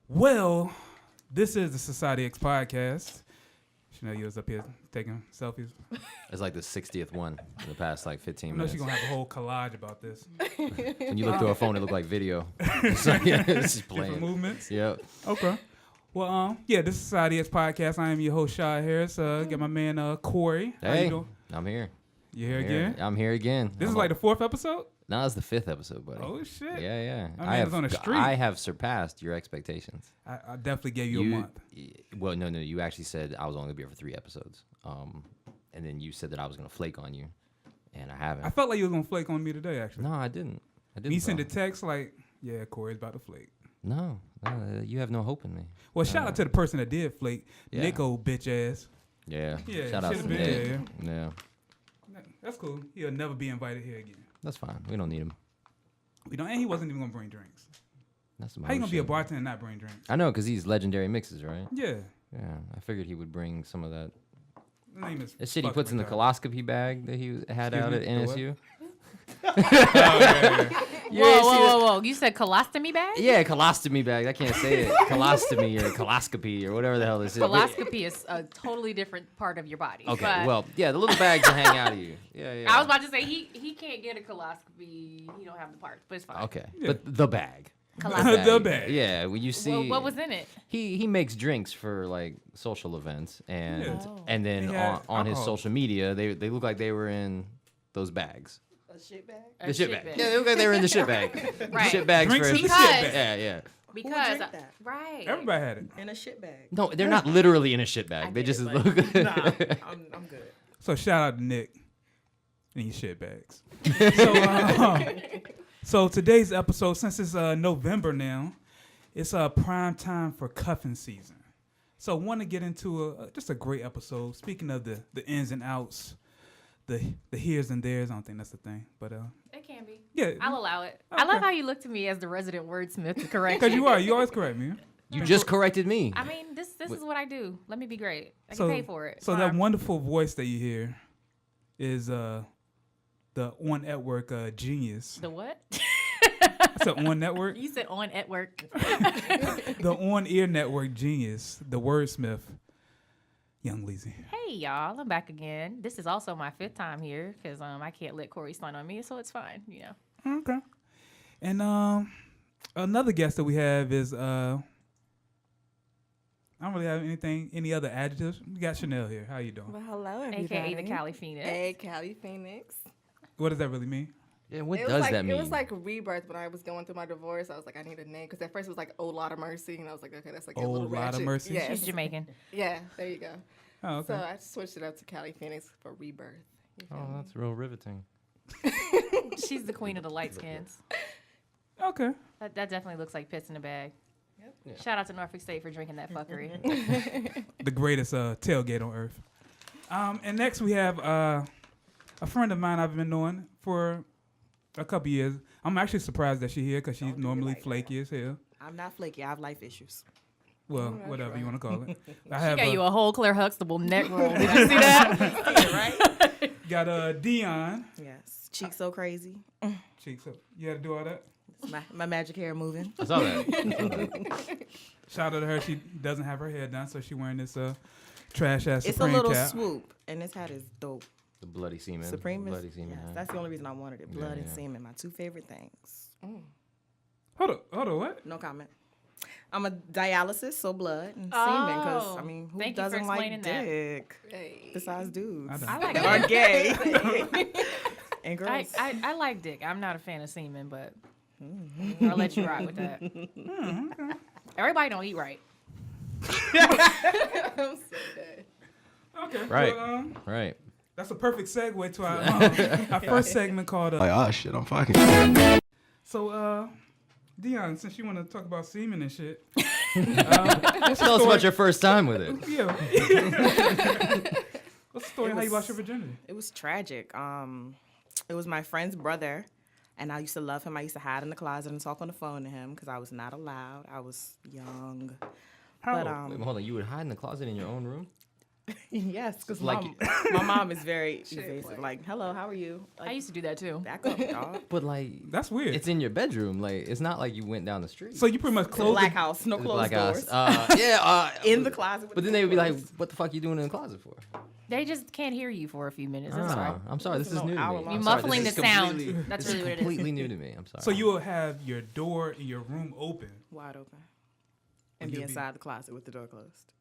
Well, this is the Society X podcast. You know, you was up here taking selfies. It's like the 60th one in the past like 15 I know minutes. she's going to have a whole collage about this. When you look through her phone, it looked like video. It's like, it's just playing. Different movements? Yep. Okay. Well, yeah, this is Society X podcast. I am your host, Rashod Harris. Got my man, Corey. How you Hey, doing? I'm here. You here again? I'm here again. This is like the fourth episode? No, it's the 5th episode, buddy. Oh, shit. Yeah. My man is on the street. I have surpassed your expectations. I definitely gave you a month. Well, no. You actually said I was only going to be here for 3 episodes. And then you said that I was going to flake on you, and I haven't. I felt like you were going to flake on me today, actually. No, I didn't. You sent a text like, yeah, Corey's about to flake. No, you have no hope in me. Well, shout out to the person that did flake. Yeah. Nick, old bitch ass. Yeah. Yeah, Shout out to should've Nick. been, Yeah. That's cool. He'll never be invited here again. That's fine. We don't need him. We don't, and he wasn't even gonna bring drinks. That's How you gonna be a bartender and not bring drinks? I know, because he's legendary mixes, right? Yeah. Yeah. I figured he would bring some of that. His name is That shit he puts in the retarded. coloscopy bag that he had Excuse out me, at the what? NSU. Whoa. You said colostomy bag? Yeah, colostomy bag. I can't say it. Colostomy or coloscopy or whatever the hell this is. Coloscopy is a totally different part of your body. Okay, but well, yeah, the little bags that hang out of you. Yeah. I was about to say he can't get a coloscopy. He don't have the parts, but it's fine. Okay, Yeah. but the bag. Coloscopy. The bag. Yeah, when you see. Well, what was in it? He makes drinks for like social events and Yeah. Oh. and then He had on his alcohol. social media they look like they were in those bags. A shit bag? The shit bag. Yeah, they look like they were in the shit bag. Right. Shit bags Drinks for in the Because- shit bag. Yeah. Because drink that? right. Everybody had it. In a shit bag. No, they're not literally in a shit bag. I They get just it, look. Nah, I'm good. So shout out to Nick and his shit bags. So today's episode, since it's November now, it's prime time for cuffing season. So want to get into just a great episode. Speaking of the ins and outs, the heres and theirs. I don't think that's the thing, but It can be. yeah, I'll allow it. Okay. I love how you look to me as the resident wordsmith to correct because you. you always correct me. You just corrected me. I mean, this is what I do. Let me be great. I So- can pay for it. So that wonderful voice that you hear is the On Network genius. The what? It's the On Network. You said on at work. The on-ear network genius, the wordsmith, Young Leezy. Hey y'all, I'm back again. This is also my 5th time here because I can't let Corey stunt on me, so it's fine, you know. Okay. And another guest that we have is I don't really have any other adjectives. We got Chanel here. How you doing? Well, hello, everybody. AKA the Cali Phoenix. Hey, Cali Phoenix. What does that really mean? Yeah, what It does was that mean? It was like rebirth when I was going through my divorce. I was like, I need a name. Because at first it was like Old Lot of Mercy. And I was like, okay, that's like a Old little Lot of ratchet. Mercy? Yes. She's Jamaican. Yeah, there you go. Oh, okay. So I switched it up to Cali Phoenix for rebirth. You feel Oh, me? that's real riveting. She's the queen of the light skins. Okay. That definitely looks like piss in a bag. Yep. Yeah. Shout out to Norfolk State for drinking that fuckery. The greatest tailgate on earth. And next we have a friend of mine I've been knowing for a couple years. I'm actually surprised that she's here because she's Don't do me normally like flaky as hell. I'm not flaky. I have life issues. Well, that's whatever you right. want to call it. I She have got you a whole Claire Huxtable neck roll. Did you see that? got Dion. Yes. Cheeks so crazy. Cheeks up. You had to do all that. My magic hair moving. I saw that. Shout out to her. She doesn't have her hair done, so she wearing this trash ass It's a Supreme little cap. swoop. And this hat is dope. The bloody semen. Supreme is, bloody semen. yes, huh? that's the only reason I wanted it. Blood Yeah, and yeah. semen, my 2 favorite things. Hold on, what? No comment. I'm a dialysis, so blood and semen. Because Oh, I mean, who thank you for doesn't like explaining that. dick besides dudes I don't. I like that are dick. gay and girls? I like dick. I'm not a fan of semen, but I'll let you ride with that. Everybody don't eat right. I'm so dead. Okay. Right. Well, Right. that's a perfect segue to our first segment called. Like, oh shit, I'm fucking. So, Dion, since you want to talk about semen and shit, Tell us about your first time with it. yeah. What's the story? It How you was- lost your virginity? It was tragic. It was my friend's brother, and I used to love him. I used to hide in the closet and talk on the phone to him because I was not allowed. I was young. How But old? Wait, hold on. You would hide in the closet in your own room? Yes, because Like- my mom is very evasive. Like, hello, how are you? Like, I used to do that too. back up, dog. But like, That's weird. it's in your bedroom. Like, it's not like you went down the street. So you pretty much It's a closed black the, house, no It's closed black house. doors. In the closet. With But then the they would be like, closed. "What the fuck you doing in the closet for?" They just can't hear you for a few minutes. That's Ah, all. I'm sorry. This is No new to hour me. long. You I'm sorry, muffling this the is sound. completely- That's this is really what it is. completely new to me. I'm sorry. so you will have your door in your room open. Wide open. And Would be you be- inside the closet with the door closed.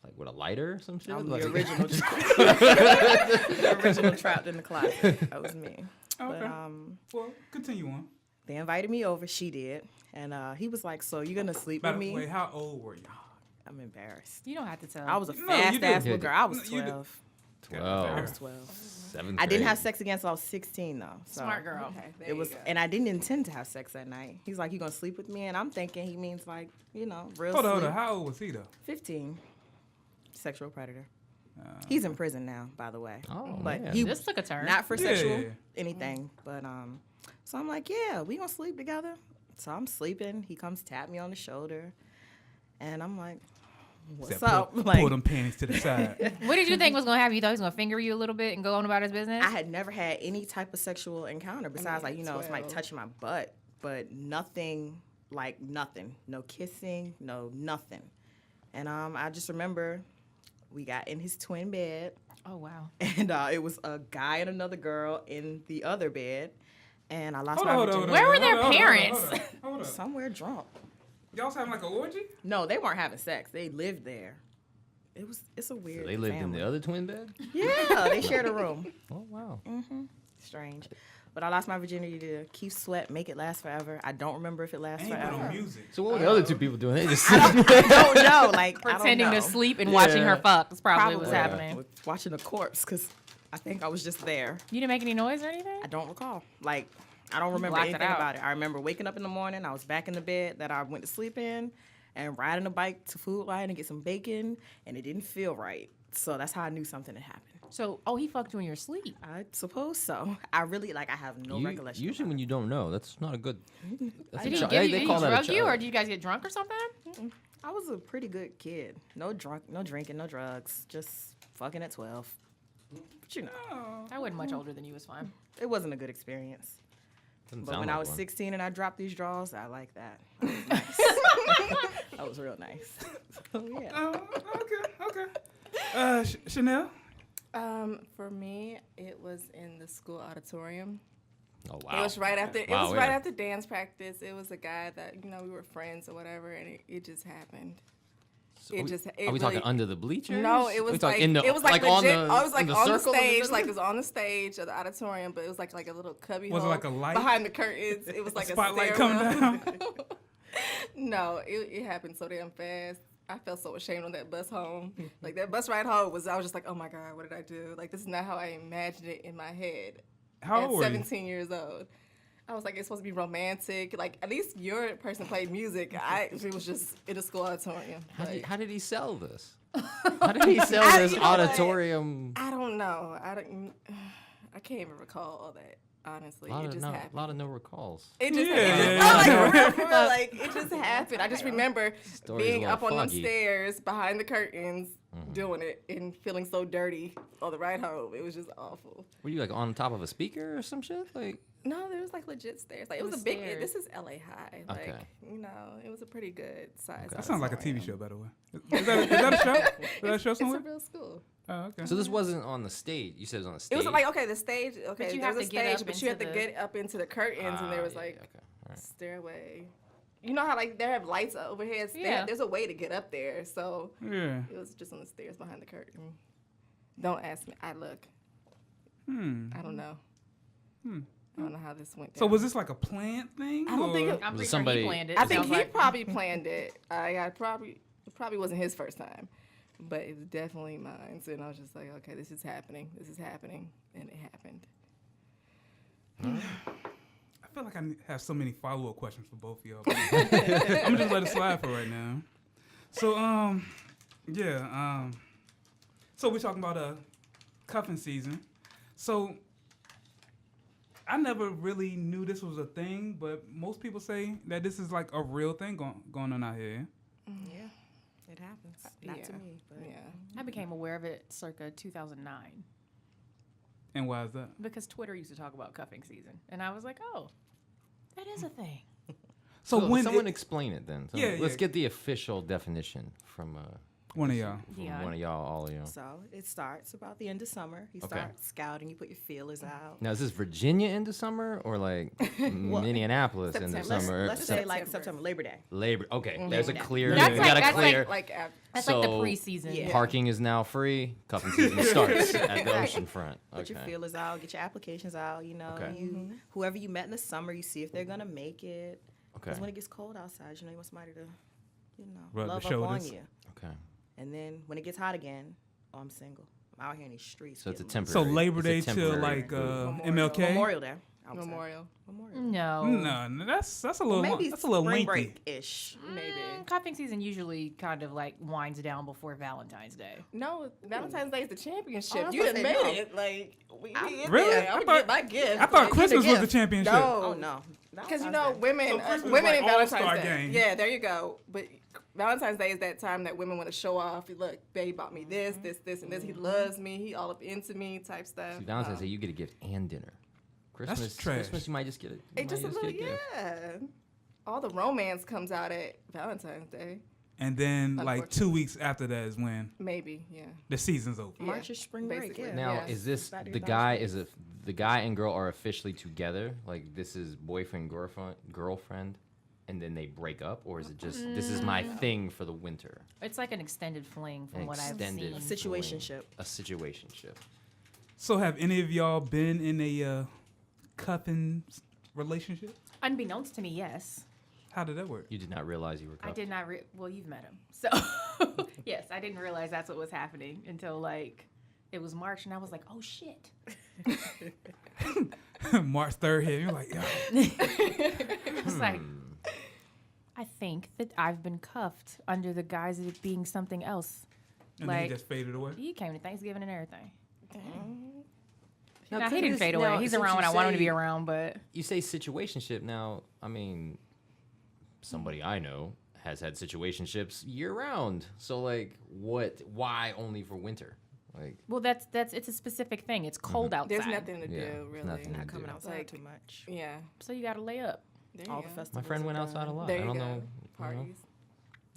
like with a lighter or some shit. I'm Like- the original. The original trapped in the closet. That was me. Okay. But Well, continue on. they invited me over. She did, and he was like, "So you're gonna sleep By with the me?" way, how old were you? I'm embarrassed. You don't have to tell. I was a No, you fast do. ass Yeah, little girl. I was no, you do. 12. 12. I was 12. 7th I didn't grade. have sex again until I was 16 though. So Smart girl. It was, and I didn't intend to have sex that night. He's like, "You gonna sleep with me?" And I'm thinking he means like, real Hold sleep. on. How old was he though? 15. Sexual predator. He's in prison now, by the way. Oh, But man. he This took a turn. not for Yeah. sexual anything, but so I'm like, yeah, we gonna sleep together. So I'm sleeping. He comes tap me on the shoulder, and I'm like, what's Said, up? Pull, Like, pull them panties to the side. What did you think was gonna happen? You thought he was gonna finger you a little bit and go on about his business? I had never had any type of sexual encounter besides like, it's like touching my butt, but nothing like nothing. No kissing, no nothing. And I just remember we got in his twin bed. Oh wow. And it was a guy and another girl in the other bed. And I lost Hold my on, hold on, virginity. Where were their hold on, parents? Hold on, hold on. Somewhere drunk. Y'all was having like an orgy? No, they weren't having sex. They lived there. It's a weird So they lived family. in the other twin bed. Yeah, they shared a room. Oh wow. Strange. But I lost my virginity to Keith Sweat, Make It Last Forever. I don't remember if it lasts Ain't put forever. on music. So what were the other two people doing? They just I don't know. Like, Pretending I don't to know. sleep and watching her Yeah. fuck is probably what's Probably. happening. Watching a corpse because I think I was just there. You didn't make any noise or anything? I don't recall. Like, I don't remember blocked it anything out. about it. I remember waking up in the morning. I was back in the bed that I went to sleep in and riding a bike to Food Lion and get some bacon, and it didn't feel right. So that's how I knew something had happened. So, he fucked you in your sleep. I suppose so. I really, I have no recollection. Usually when you don't know, that's not a good. That's Did a he char- give you? they Did he call that a drug you, or charge. did you guys get drunk or something? I was a pretty good kid. No drinking, no drugs. Just fucking at 12. But you know, I wasn't much older than you. Was fine. it wasn't a good experience. Doesn't But sound when like I was one. 16 and I dropped these draws, I like that. That was nice. That was real nice. So, yeah. Okay. Chanel? For me, it was in the school auditorium. Oh wow. It was right after. It Wow, was right yeah. after dance practice. It was a guy that we were friends or whatever, and it just happened. So it are we, just- are it we talking really- under the bleachers? No, it Are we was talking like in the, it was like, on legit. the, I was like in the on the circle in stage, middle? like it was on the stage of the auditorium, but it was like a little cubby Was it hole like a light? behind the curtains. It was like a Spotlight stairwell. coming down. No, it happened so damn fast. I felt so ashamed on that bus home. Like that bus ride home I was just like, oh my God, what did I do? Like this is not how I imagined it in my head. How At old were you? 17 years old. I was like, it's supposed to be romantic. Like at least your person played music. It was just in a school auditorium. Like, How did he sell this? How did he sell this you know what? auditorium? I don't know. I can't even recall all that. Honestly, it just happened. A lot of no recalls. It just, Yeah. like it just happened. I just remember Story's a being little up on them foggy. stairs behind the curtains, doing it, and feeling so dirty on the ride home. It was just awful. Were you like on top of a speaker or some shit? Like No, there was like legit stairs. Like it was was a big. stairs. This is LA High. Like Okay. it was a pretty good size. That sounds like a TV auditorium. show, by the way. Is that a show? Is that a show It's a somewhere? real school. Oh, okay. so this wasn't on the stage. You said it was on the stage. It was like okay, the stage. Okay, you there's have a to get stage, up but you have to into the- get up into the curtains, and there was yeah, like okay. All right. stairway. You know how like they have lights overhead? Yeah. There's a way to get up there, so Yeah. it was just on the stairs behind the curtain. Don't ask me. I look. I don't know. I don't know how this went down. So was this like a planned thing? I don't think or- it- I'm Was pretty somebody- sure he planned it. I think sounds he like. probably planned it. It probably wasn't his first time, but it was definitely mine. So I was just like, okay, this is happening. This is happening, and it happened. I feel like I have so many follow-up questions for both of y'all. I'm gonna just let it slide for right now. So, yeah. So we're talking about cuffing season. So I never really knew this was a thing, but most people say that this is like a real thing going on out here. Yeah, It happens. Not to Yeah. me, but Yeah. I became aware of it circa 2009 And why is that? because Twitter used to talk about cuffing season, and I was like, oh, that is a thing. So when someone it- explain it then. So Yeah, let's yeah. get the official definition from one of y'all. from Yeah. one of y'all, all of y'all. so it starts about the end of summer. You Okay. start scouting. You put your feelers out. Now is this Virginia into summer or like Minneapolis into September. summer? Let's say like September. September, Labor Day. Labor. Okay, Mm-hmm. there's a Labor Day. clear. That's we like- got a that's clear. That's like the So- preseason. Yeah. Parking is now free. Cuffing season starts at the ocean front. Put your Okay. feelers out. Get your applications out. You know, Okay. whoever you met in the summer, you see if they're gonna make it. Okay. Because when it gets cold outside, you know, you want somebody to, Rub the love up shoulders. on you. Okay. And then when it gets hot again, oh, I'm single. I'm out here in these streets. So it's a getting temporary. So Labor it's a Day till temporary like boom. MLK. Memorial Day. I would say. Memorial. Memorial. No. No, that's a little Maybe that's a little spring lengthy. break ish. Maybe. Cuffing season usually kind of like winds down before Valentine's Day. No, Valentine's Day is the championship. that's You what done I made said, it. Like, we in Really? there. I I'm thought- gonna get my gift. I thought Like, Christmas was the gift. championship. No. Oh no. Because Valentine's know Day. women, So Christmas is women like in Valentine's all-star Day. game. Yeah, there you go. But Valentine's Day is that time that women want to show off. Look, babe bought me this, this, and this. He loves me. He all up into me, type stuff. See, Valentine's Day, you get a gift and dinner. Christmas, trash. Christmas, you might just get it. It just a little, yeah. All the romance comes out at Valentine's Day. And then like 2 Unfortunately. weeks after that is when Maybe, yeah. the season's over. March is spring break. basically. Yeah. Now, Yeah. is this Saturday, the Thursday. guy? Is it the guy and girl are officially together? Like this is boyfriend, girlfriend, and then they break up, or is it just this is my thing for the winter? It's like an extended fling from An what I've extended seen. Situationship. A situationship. So have any of y'all been in a cuffing relationship? Unbeknownst to me, yes. How did that work? You did not realize you were. I cuffed. did not. Well, you've met him, so yes, I didn't realize that's what was happening until like it was March, and I was like, oh shit. March 3rd hit. You're like, yo. It's like I think that I've been cuffed under the guise of it being something else. And then Like- he just faded away. He came to Thanksgiving and everything. Now, Nah, he could didn't this- fade now, away. He's since around you when I want him to be say- around, but You say situationship. Now, I mean, somebody I know has had situationships year round. So, like, what? Why only for winter? Like, well, that's it's a specific thing. It's cold outside, There's nothing to Yeah, do, there's really. nothing to Not do. coming outside Like, too much. Yeah. so you got to lay up. There All you the go. festivals. my friend are went outside a done. lot. There I you don't go. know. Parties.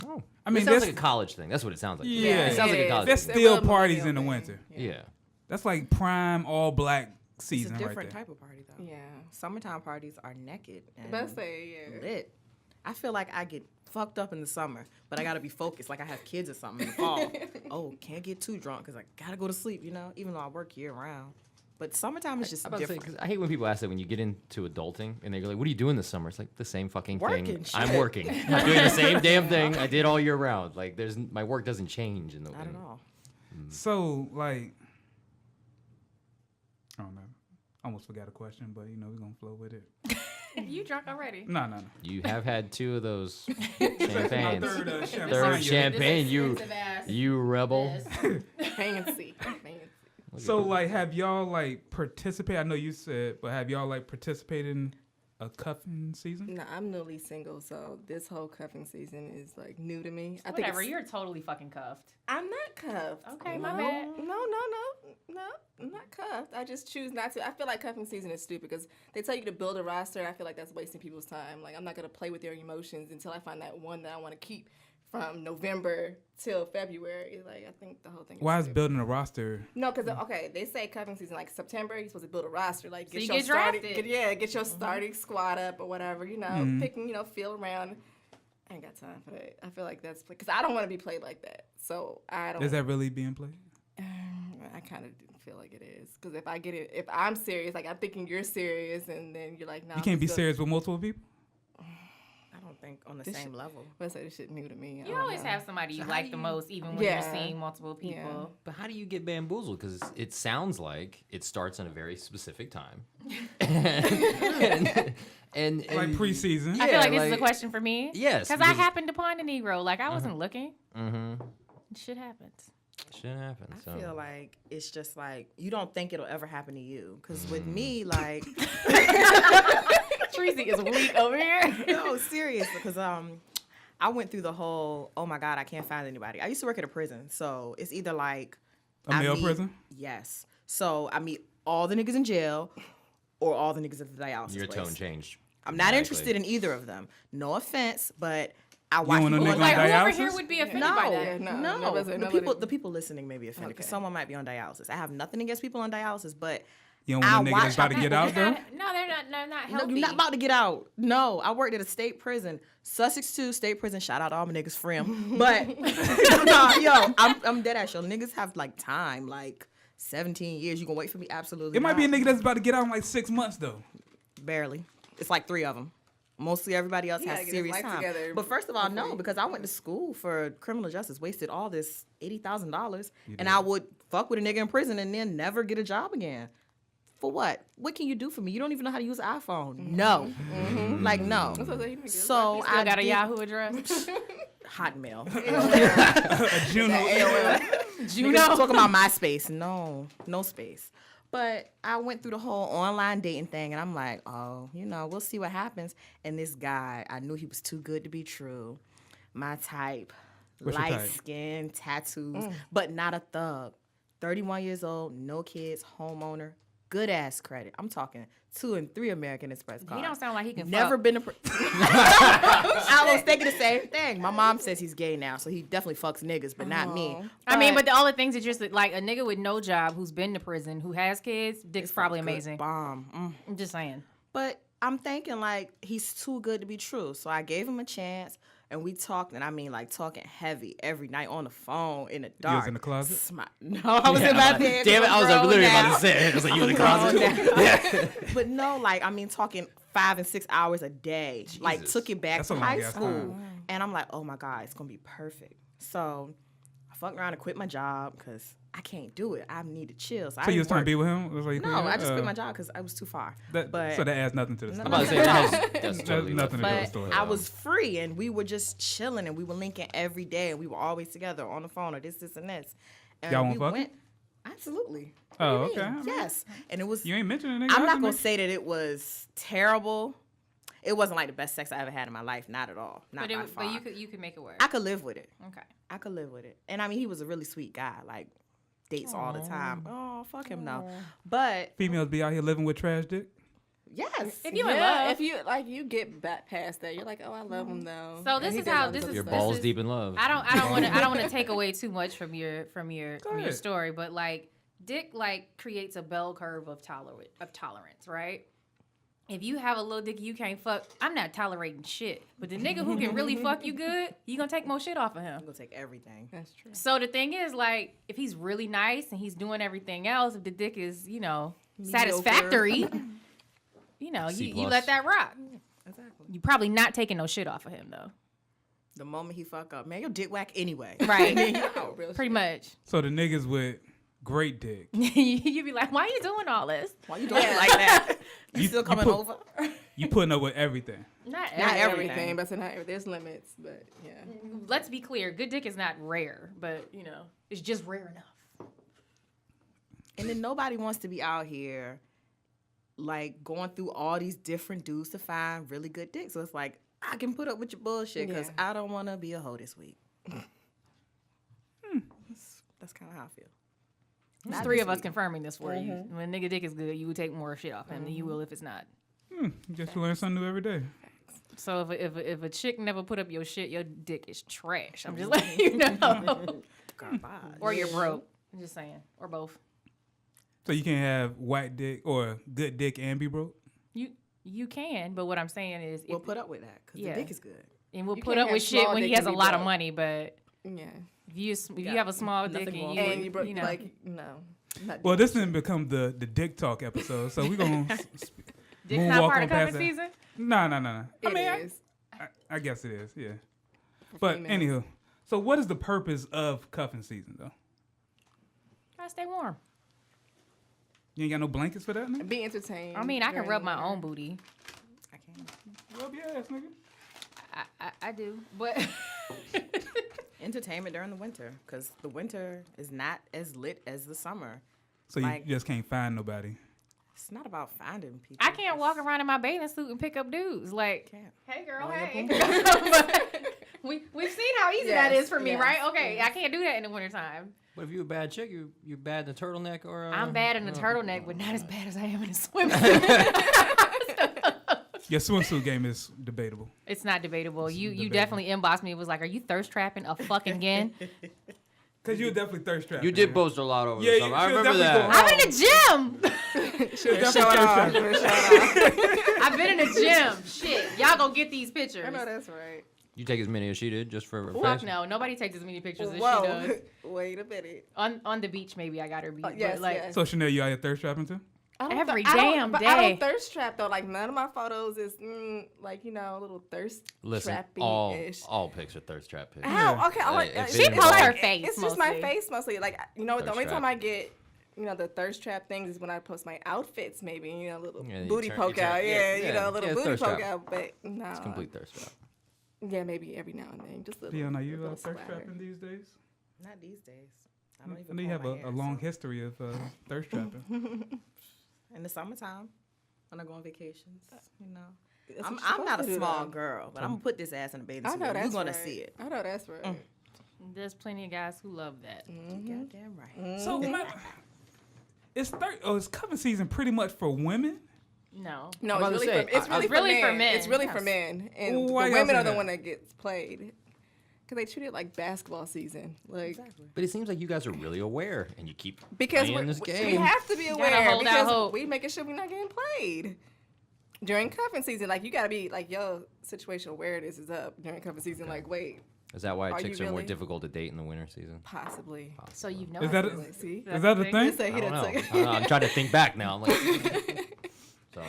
Oh, I mean, it sounds that's like a college thing. That's what it sounds like. Yeah. it sounds like a Yeah, college there's thing. It still was a parties in the millennial winter. thing. Yeah. That's like prime all black It's season a right different there. type of party though. Yeah. Summertime parties are naked and Let's say, yeah. lit. I feel like I get fucked up in the summer, but I gotta be focused. Like I have kids or something in the fall. Oh, can't get too drunk because I gotta go to sleep. You know, even though I work year round. But summertime is just I'm about to say, different. 'cause I hate when people ask that when you get into adulting and they're like, "What are you doing this summer?" It's like the same fucking Working, thing. shit. I'm working. I'm doing the same damn thing I did all year round. Like, there's my work doesn't change in the. Not at all. So, like, I don't know. I almost forgot a question, but you know, we're going to flow with it. You drunk already? No, no, no. You have had 2 of those champagnes. Third champagne. Third champagne, you rebel. Fancy. Fancy. So, like, have y'all, like, participated? I know you said, but have y'all, like, participated in a cuffing season? No, I'm newly single, so this whole cuffing season is like new to me. I Whatever. it's- You're totally fucking cuffed. I'm not cuffed. Okay, my no, bad. No, I'm not cuffed. I just choose not to. I feel like cuffing season is stupid because they tell you to build a roster, and I feel like that's wasting people's time. Like, I'm not going to play with their emotions until I find that one that I want to keep from November till February. Like, I think the whole thing is Why is stupid. building a roster? No, because, okay, they say cuffing season, like September, you're supposed to build a roster. Like, So you your get starting, drafted. get your starting squad up or whatever, you know, picking, feel around. I ain't got time for that. I feel like that's because I don't want to be played like that. So I don't. Is that really being played? I kind of feel like it is because if I'm serious, like I'm thinking you're serious, and then you're like, no, You can't be serious with multiple people? I don't think on the This same shit- level. Let's say this shit new to me. I You don't always know. have somebody you So like how the do most, even when Yeah. you're seeing multiple people. But how do you get bamboozled? Because it sounds like it starts in a very specific time. and Like preseason? I feel like this is a like- question for me. Yes, Because I because- happened upon a Negro. Like, I wasn't looking. Mm-hmm. Shit happens. Shit happens. I So. feel like it's just like you don't think it'll ever happen to you. Because with me, like, Treezy is weak over here. no, serious. Because I went through the whole, oh my God, I can't find anybody. I used to work at a prison, so it's either like A male prison? Yes. So I meet all the niggas in jail or all the niggas at the dialysis Your place. tone changed. I'm not dramatically. interested in either of them. No offense, but I watch want a people nigga Like, on whoever dialysis? here would be offended no, by that. no. nobody. The people listening may be offended because someone might be on dialysis. I have nothing against people on dialysis, but You don't want a I nigga that's watch about to how get out, though? No, they're not. They're not no, healthy. you're not about to get out. No, I worked at a state prison, Sussex 2 state prison. Shout out to all my niggas, Frim. But I'm dead ass. Yo, niggas have like time, like 17 years. You gonna wait for me? Absolutely. It might be a not. nigga that's about to get out in like 6 months, though. Barely. It's like 3 of them. Mostly everybody else He has gotta get his serious life time. together But first of all, before no, he- because I went to school for criminal justice, wasted all this $80,000, and did. I would fuck with a nigga in prison and then never get a job again. For what? What can you do for me? You don't even know how to use an iPhone. No. Like, no. That's what I say, you make it. So Still got a did- Yahoo address. Hotmail. A Juno. Niggas talking about MySpace. No space. But I went through the whole online dating thing, and I'm like, oh, we'll see what happens. And this guy, I knew he was too good to be true. My type, What's your light type? skin, tattoos, but not a thug. 31 years old, no kids, homeowner, good ass credit. I'm talking 2 and 3 American Express cards. He don't sound like he can Never fuck. been a. I was thinking the same thing. My mom says he's gay now, so he definitely fucks niggas, but not me. I mean, but all the things that just like a nigga with no job who's been to prison, who has kids, dick's probably good amazing. Bomb. I'm just saying. But I'm thinking like he's too good to be true. So I gave him a chance and we talked, and I mean like talking heavy every night on the phone in the dark. You was in the closet? No, I was in my bed. Damn it, I was grown literally now. about to say it. I was like, you in the closet? But no, like I mean talking 5 and 6 hours a day. Like Jesus. took it back That's to a long high ass school. time. And I'm like, oh my God, it's gonna be perfect. So I fucked around and quit my job because I can't do it. I need to chill. So you was trying to be with him? Was like, No, I just quit my job because I was too far. So that adds nothing to the story. I'm about to say that's That's totally nothing to do with the But story. I was free, and we were just chilling, and we were linking every day, and we were always together on the phone or this, and this. And Y'all we want fuck? went. Absolutely. Oh, What do you okay. mean? Yes, and it was. You ain't mentioning nigga. I'm not gonna say that it was terrible. It wasn't like the best sex I ever had in my life. Not at all. Not by far. But you could make it work. I could live with it. Okay. I could live with it. And I mean, he was a really sweet guy. Like dates all the time. Oh, fuck him no. But Females be out here living with trash dick. yes, If you in love, if you you get back past that, you're like, oh, I love him though. So And this he is does how all this other is- Your stuff. balls deep in love. I don't want to take away too much from your ahead. story, but like dick like creates a bell curve of tolerance, right? If you have a little dick you can't fuck, I'm not tolerating shit. But the nigga who can really fuck you good, you gonna take more shit off of him. I'm gonna take everything. That's true. So the thing is, like, if he's really nice and he's doing everything else, if the dick is, satisfactory, you C+. let that rock. Exactly. You probably not taking no shit off of him though. The moment he fuck up, man, your dick whack anyway. Right. Oh, real Pretty shit. much. So the niggas with great dick. You be like, why are you doing all this? Why you doing it like that? You still coming put- over? You putting up with everything. Not Not everything. everything, but there's limits. But yeah, Let's be clear. Good dick is not rare, but it's just rare enough. And then nobody wants to be out here like going through all these different dudes to find really good dick. So it's like, I can put up with your bullshit because Yeah. I don't want to be a hoe this week. That's kind of how I feel. There's Not 3 this of us week. confirming this for you. When nigga dick is good, you would take more shit off him than you will if it's not. You just learn something new every day. So if a chick never put up your shit, your dick is trash. I'm just letting you know. Garbage. Or you're broke. I'm just saying. Or both. So you can't have white dick or good dick and be broke. You can, but what I'm saying is, We'll put up with that because Yeah. the dick is good. and we'll You put can't up with have shit small when he dick has a and be lot of broke. money. But yeah. if you Yeah, have a small dick nothing and wrong And you broke you know, like no. Not Well, doing this shit. didn't become the dick talk episode, so we're gonna. dick's moonwalk not part on of past cuffing that. season. No. I It mean, is. I guess it is. Yeah. But females. anywho, so what is the purpose of cuffing season though? Gotta stay warm. You ain't got no blankets for that, nigga? Be entertained. I mean, I can during rub the my winter. own booty. I can't. Rub your ass, nigga. I do, but Entertainment during the winter because the winter is not as lit as the summer. So you Like- just can't find nobody. It's not about finding people. I can't walk around in my bathing suit and pick up dudes. Like, Can't. hey girl, On your hey. boom But We've seen how easy Yes, that is for me, yes, right? Okay, yes. I can't do that in the wintertime. But if you're a bad chick, you're bad in the turtleneck or. I'm bad in the turtleneck, but not as bad as I am in a swimsuit. Your swimsuit game is debatable. It's not debatable. You debatable. definitely inboxed me. It was like, are you thirst trapping a fucking again? Cause you're definitely thirst trapped. You did post a lot over Yeah, the you summer. I should remember definitely that. go I'm in the gym. Should definitely Shout out. thirst trapped. I've been in the gym. Shit, y'all gonna get these pictures. I know that's right. You take as many as she did just for Fuck fashion? no, nobody takes as many pictures as she Whoa. does. Wait a minute. On the beach, maybe I got her beat. Yes, but like, yes. So Chanel, you out here thirst trapping too? I don't Every I don't- damn but I day. don't thirst trap though. Like none of my photos is like a little thirst Listen, trappy ish. all pics are thirst trap pics. How? Okay, I like. If it's it She posts involves- her face It's just my mostly. face mostly. Like the Thirst only trap. time I get the thirst trap things is when I post my outfits, maybe little Yeah, you booty turn- poke you turn- out. yeah, Yeah, a little yeah, booty thirst poke trap. out. But no, It's complete thirst trap. Yeah, maybe every now and then, just a little. Dion, are you little thirst splatter. trapping these days? Not these days. I I don't even know you comb have my hair, a long so- history of thirst trapping. in the summertime when I go on vacations. That's what I'm you're not supposed a to do, small though. girl, but I'm gonna put this ass in a bathing I suit. know that's You're gonna right. see it. I know that's right. There's plenty of guys who love that. You goddamn right. So it's cuffing season pretty much for women. No. No, I'm about it's to really, say, for, it's I- really, really for for men. men. It's really Yes. for men, and Well, why the y'all women say are the that? one that gets played. Because they treat it like basketball season, like But it seems like you guys are really aware and you keep because playing this we game. have to be Gotta aware hold out because hope. we making sure we're not getting played during cuffing season. Like you gotta be like, yo, situational awareness is up during cuffing season. Like, wait, Is that why Are you chicks are more really? difficult to date in the winter season? possibly. So you know. Is that Possibly. See, is that the thing? thing? He said I he don't know. didn't I say. don't know. I'm trying to think back now. I'm like, so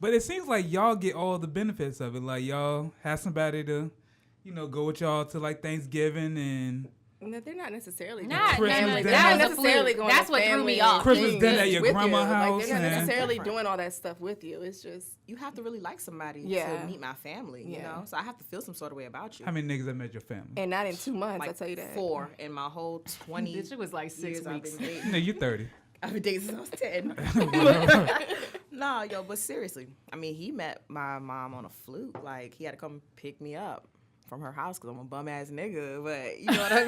But it seems like y'all get all the benefits of it. Like y'all have somebody to, go with y'all to like Thanksgiving and No, they're not necessarily. Not, doing Christmas family. dinner. They're that not was a necessarily fluke. going That's to what threw family me off. Christmas things dinner at your with grandma's you. house Like, they're not and- necessarily Different. doing all that stuff with you. It's just You have to really like somebody Yeah. to meet my family, you Yeah. know? So I have to feel some sort of way about you. how many niggas have met your family? and not in 2 months. like I tell you that. 4 in my whole 20 Bitch, it was like 6 years I've weeks. been dating. No, you 30. I've been dating since I was 10. Nah, yo, but seriously, I mean, he met my mom on a fluke. Like, he had to come pick me up from her house because I'm a bum ass nigga. But you know what I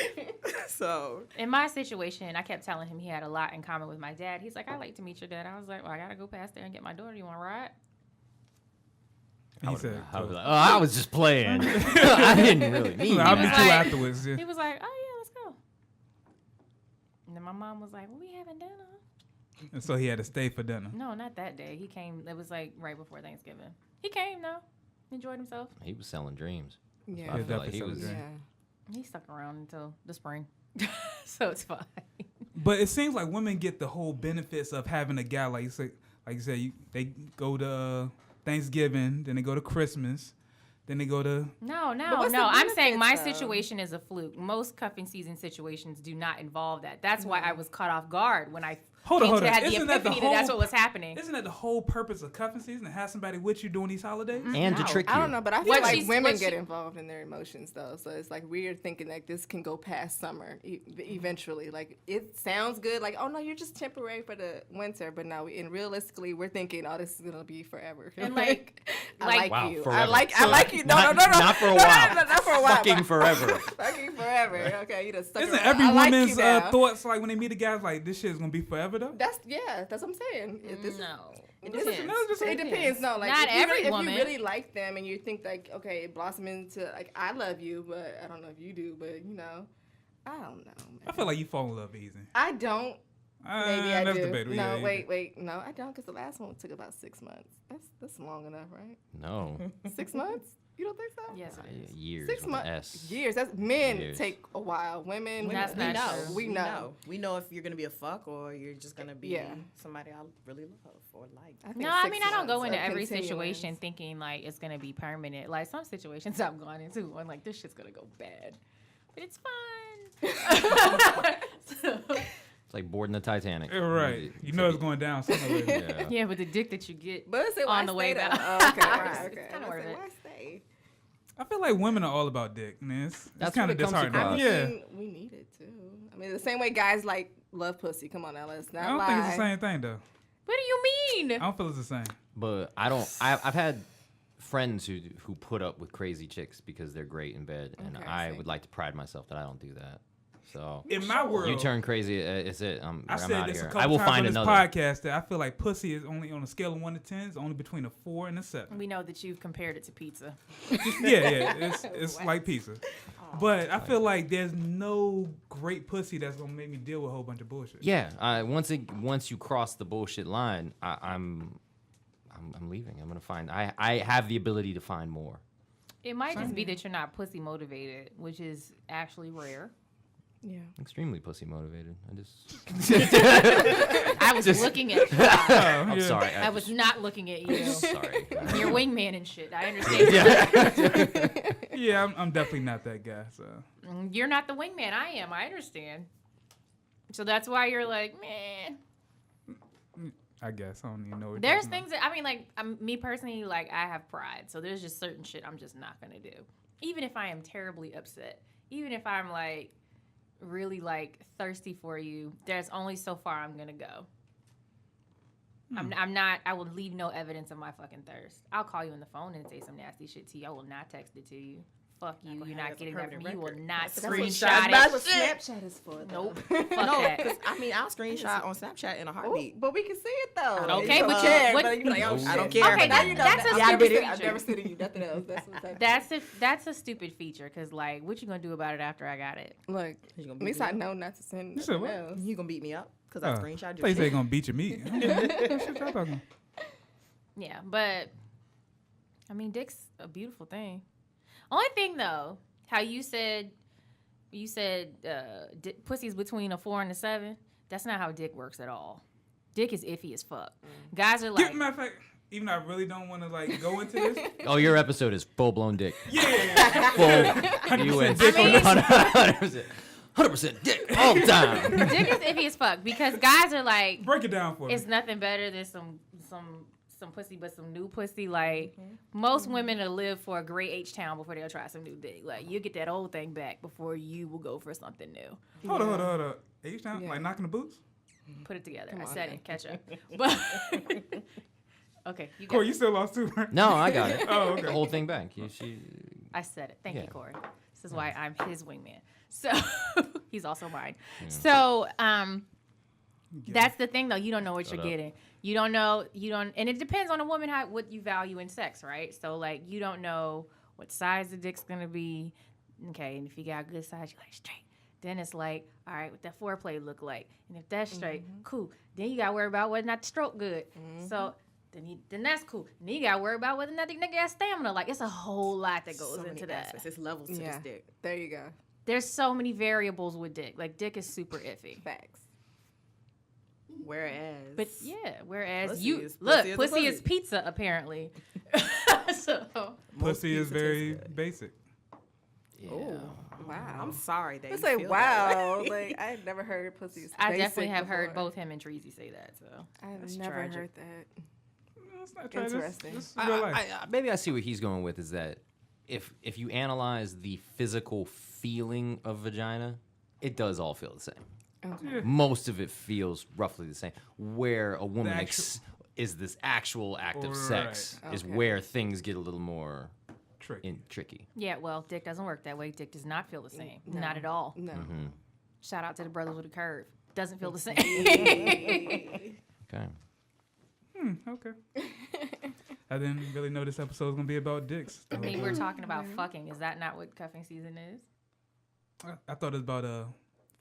mean? So In my situation, I kept telling him he had a lot in common with my dad. He's like, I'd like to meet your dad. I was like, well, I gotta go past there and get my daughter. You want to ride? And he said, I was like, oh, I was just playing. I didn't really mean I'll be was too like- afterwards. Yeah. He was like, oh yeah, let's go. And then my mom was like, well, we having dinner. And so he had to stay for dinner. No, not that day. He came. It was like right before Thanksgiving. He came though. Enjoyed himself. He was selling dreams. Yeah. I Yeah, feel like definitely he was. selling Yeah. He stuck around until the spring, so it's fine. But it seems like women get the whole benefits of having a guy like you said. They go to Thanksgiving, then they go to Christmas, then they go to. No. what's the I'm saying my benefits, though? situation is a fluke. Most cuffing season situations do not involve that. That's why I was caught off guard when I Hold on, came hold to on. have the Isn't that the epiphany that that's whole- what was happening. Isn't that the whole purpose of cuffing season to have somebody with you during these holidays? And to No. trick you. I don't know, but I feel What like she's- women what get she- involved in their emotions though. So it's like we're thinking like this can go past summer eventually. Like it sounds good, like oh no, you're just temporary for the winter, but no, and realistically we're thinking oh this is gonna be forever. And, like- I like- like Wow, you, forever. I like you. No, Not- no, not for a No, while. not for a while. Fucking but- forever. Fucking forever. Okay, you just stuck Isn't around. every I like you woman's now. thoughts like when they meet a guy like this shit is gonna be forever though? That's what I'm saying. If this- No. It depends. depends. No, just- It depends. No, like Not if you every really, woman. If you really like them and you think like, okay, it blossomed into like I love you, but I don't know if you do, but I don't know. I feel like you fall in love easy. I don't. Maybe I that's do. debatable. No, yeah, wait, no, I don't, because the last one took about 6 months. That's long enough, right? No. 6 months? You don't think so? Yes, it is. Years. 6 with an months. S. Years. That's men Years. take a while. Women. That's we not know. true. We know. We know if you're gonna be a fuck or you're just gonna be Yeah. somebody I really love or like. think No, I 6 mean I don't go months into of every continuance. situation thinking like it's gonna be permanent. Like some situations I've gone into, I'm like this shit's gonna go bad, but it's fun. So- It's like boarding the Titanic. Yeah, right. You know it's going down sooner or later. Yeah. yeah, but the dick that you get But it's on the way though? back. Oh, okay, right, It's okay. kinda I worth say, it. why stay? I feel like women are all about dick, man. It's That's kind of what it comes disheartening. across. I Yeah. mean, we need it too. I mean, the same way guys like love pussy. Come on now, let's not I don't lie. think it's the same thing though. What do you I mean? don't feel it's the same. But I don't. I've had friends who put up with crazy chicks because they're great in bed, and Okay, I see. would like to pride myself that I don't do that. So In my world, you turn crazy, it's it. I'm I out said of this a here. couple I will times find on this another. podcast that I feel like pussy is only on a scale of 1 to 10, it's only between a 4 and a 7. We know that you've compared it to pizza. Yeah, it's like pizza. But I feel like there's no great pussy that's gonna make me deal with a whole bunch of bullshit. Yeah, once you cross the bullshit line, I'm leaving. I'm gonna find. I have the ability to find more. It might just be that you're not pussy motivated, which is actually rare. Yeah. Extremely pussy motivated. I just. I was looking at you. I'm yeah. sorry. I was not looking at you. sorry. You're wingman and shit. I understand. Yeah, I'm definitely not that guy. So You're not the wingman. I am. I understand. So that's why you're like, man. I guess I don't even know. What There's you're things that I mean, like me personally, like I have pride. So there's just certain shit I'm just not gonna do, even if I am terribly upset, even if I'm like really like thirsty for you. There's only so far I'm gonna go. I'm not. I will leave no evidence of my fucking thirst. I'll call you on the phone and say some nasty shit to you. I will not text it to you. Fuck you. You're not getting that from me. You will not screenshot That's it. what Snapchat is for. Though. Nope. Fuck No, that. because I mean, I'll screenshot on Snapchat in a heartbeat. But we can see it though. Okay, You but don't you- care, what- but you be like, oh, No. shit. I don't care. Okay, Now you know that's that. a Yeah, stupid I've feature. never seen you. Nothing else. That's what's up. That's a stupid feature because like, what you gonna do about it after I got it? Look, You gonna at beat least me I up? know not to send You said nothing what? else. You gonna beat me up because I screenshot They your say shit. gonna beat your meat. What shit y'all talking? Yeah, but I mean, dick's a beautiful thing. Only thing though, how you said pussy's between a 4 and a 7. That's not how dick works at all. Dick is iffy as fuck. Guys are like, Matter of fact, even though I really don't want to like go into this. Oh, your episode is full blown dick. Yeah. Full. You went I mean- 100%. 100% dick all the time. dick is iffy as fuck because guys are like, Break it down for me. it's nothing better than some pussy, but some new pussy. Like most women will live for a great H-Town before they'll try some new dick. Like you get that old thing back before you will go for something new. Hold on. H-Town? Like knocking the boots? Put it together. Come I on said now. it. Catch up. But okay, you got Corey, you still lost too, right? No, I got it. Oh, okay. The whole thing back. I said it. Thank you, Yeah. Corey. This is why I'm his wingman. So he's also mine. So that's the thing though. You don't know what Shut you're up. getting. You don't know. You don't. And it depends on a woman what you value in sex, right? So like you don't know what size the dick's gonna be. Okay, and if you got a good size, you're like straight. Then it's like, all right, what that foreplay look like? And if that's straight, cool. Then you gotta worry about whether or not the stroke good. So then that's cool. Then you gotta worry about whether or not the nigga got stamina. Like it's a whole lot that goes So many into that. aspects. It's levels to Yeah. this dick. There you go. There's so many variables with dick. Like dick is super iffy. Facts. Whereas, But yeah, whereas Pussy you is- look, pussy is a pussy is pussy. pizza apparently. So Pussy is pizza very tastes good. basic. Oh, Wow. I'm sorry that It's you like feel that wow. way. Like I've never heard pussy. is I basic definitely have heard before. both him and Treezy say that. So I've That's never tragic. heard that. It's not tragic. Interesting. This is real life. Maybe I see what he's going with is that if you analyze the physical feeling of vagina, it does all feel the same. Okay. Most of it feels roughly the same. Where a woman actual- is this actual act of Right. sex is Okay. where things get a little more Tricky. tricky. yeah, well, dick doesn't work that way. Dick does not feel the same. Not at all. No. Shout out to the brothers with a curve. Doesn't feel the same. Okay. Okay. I didn't really know this episode was gonna be about dicks. I mean, we're talking about fucking. Is that not what cuffing season is? I thought it was about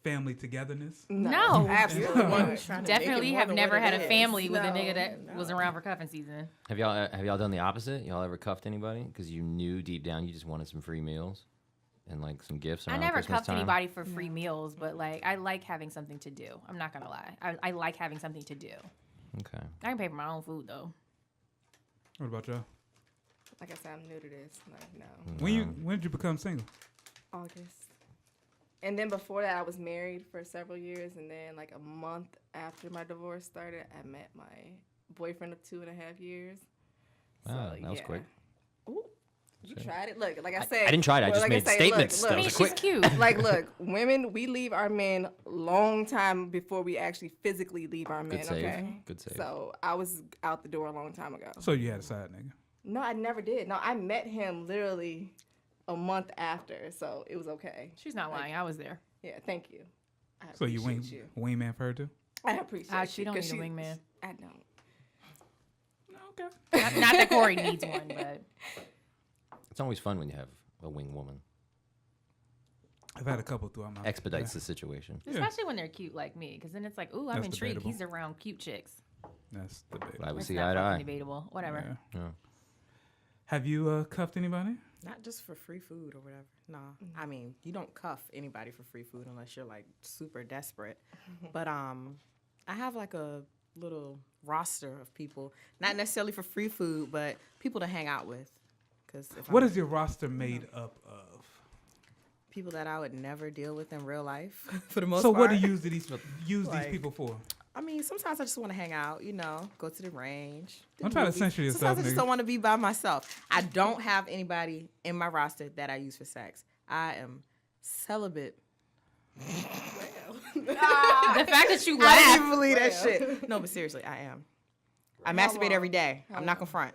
family togetherness. No. Absolutely not. Trying to make it Definitely more have than never what had it a is. family with a No, nigga that was around for cuffing season. Have y'all done the opposite? Y'all ever cuffed anybody because you knew deep down you just wanted some free meals and like some gifts I around never Christmas cuffed time? anybody for free meals, but like I like having something to do. I'm not gonna lie. I like having something to do. Okay. I can pay for my own food though. What about y'all? Like I said, I'm new to this. Like no. When did you become single? August. And then before that, I was married for several years, and then like a month after my divorce started, I met my boyfriend of 2.5 years. Wow, that was quick. Ooh, you tried it. Look, like I said, I didn't try it. I just like made say, statements. Look, That I mean, was she's quick. cute. like, look, women, we leave our men long time before we actually physically leave our men. Good save. Okay. Good save. So I was out the door a long time ago. So you had a side nigga. No, I never did. No, I met him literally a month after, so it was okay. She's not lying. I was there. Yeah, thank you. I So you appreciate wingman for her too? I appreciate She you. don't 'cause need a wingman. I don't. Okay. Not that Corey needs one, but It's always fun when you have a wing woman. I've had a couple throughout my Expedites the situation. especially when they're cute like me, because then it's like, ooh, I'm That's intrigued. debatable. He's around cute chicks. That's debatable. Glad we That's see not eye to fucking eye. debatable. Whatever. Yeah. Yeah. Have you cuffed anybody? Not just for free food or whatever. No, I mean you don't cuff anybody for free food unless you're like super desperate. But I have like a little roster of people, not necessarily for free food, but people to hang out with. Because What is your roster made up of? people that I would never deal with in real life for the most So part. what do you use these Like- people for? I mean, sometimes I just want to hang out, go to the range. the Don't try to movies. censor yourself, Sometimes I just nigga. don't want to be by myself. I don't have anybody in my roster that I use for sex. I am celibate. The fact that you I laugh. didn't even believe that shit. No, but seriously, I am. I masturbate every day. I'm not gonna front.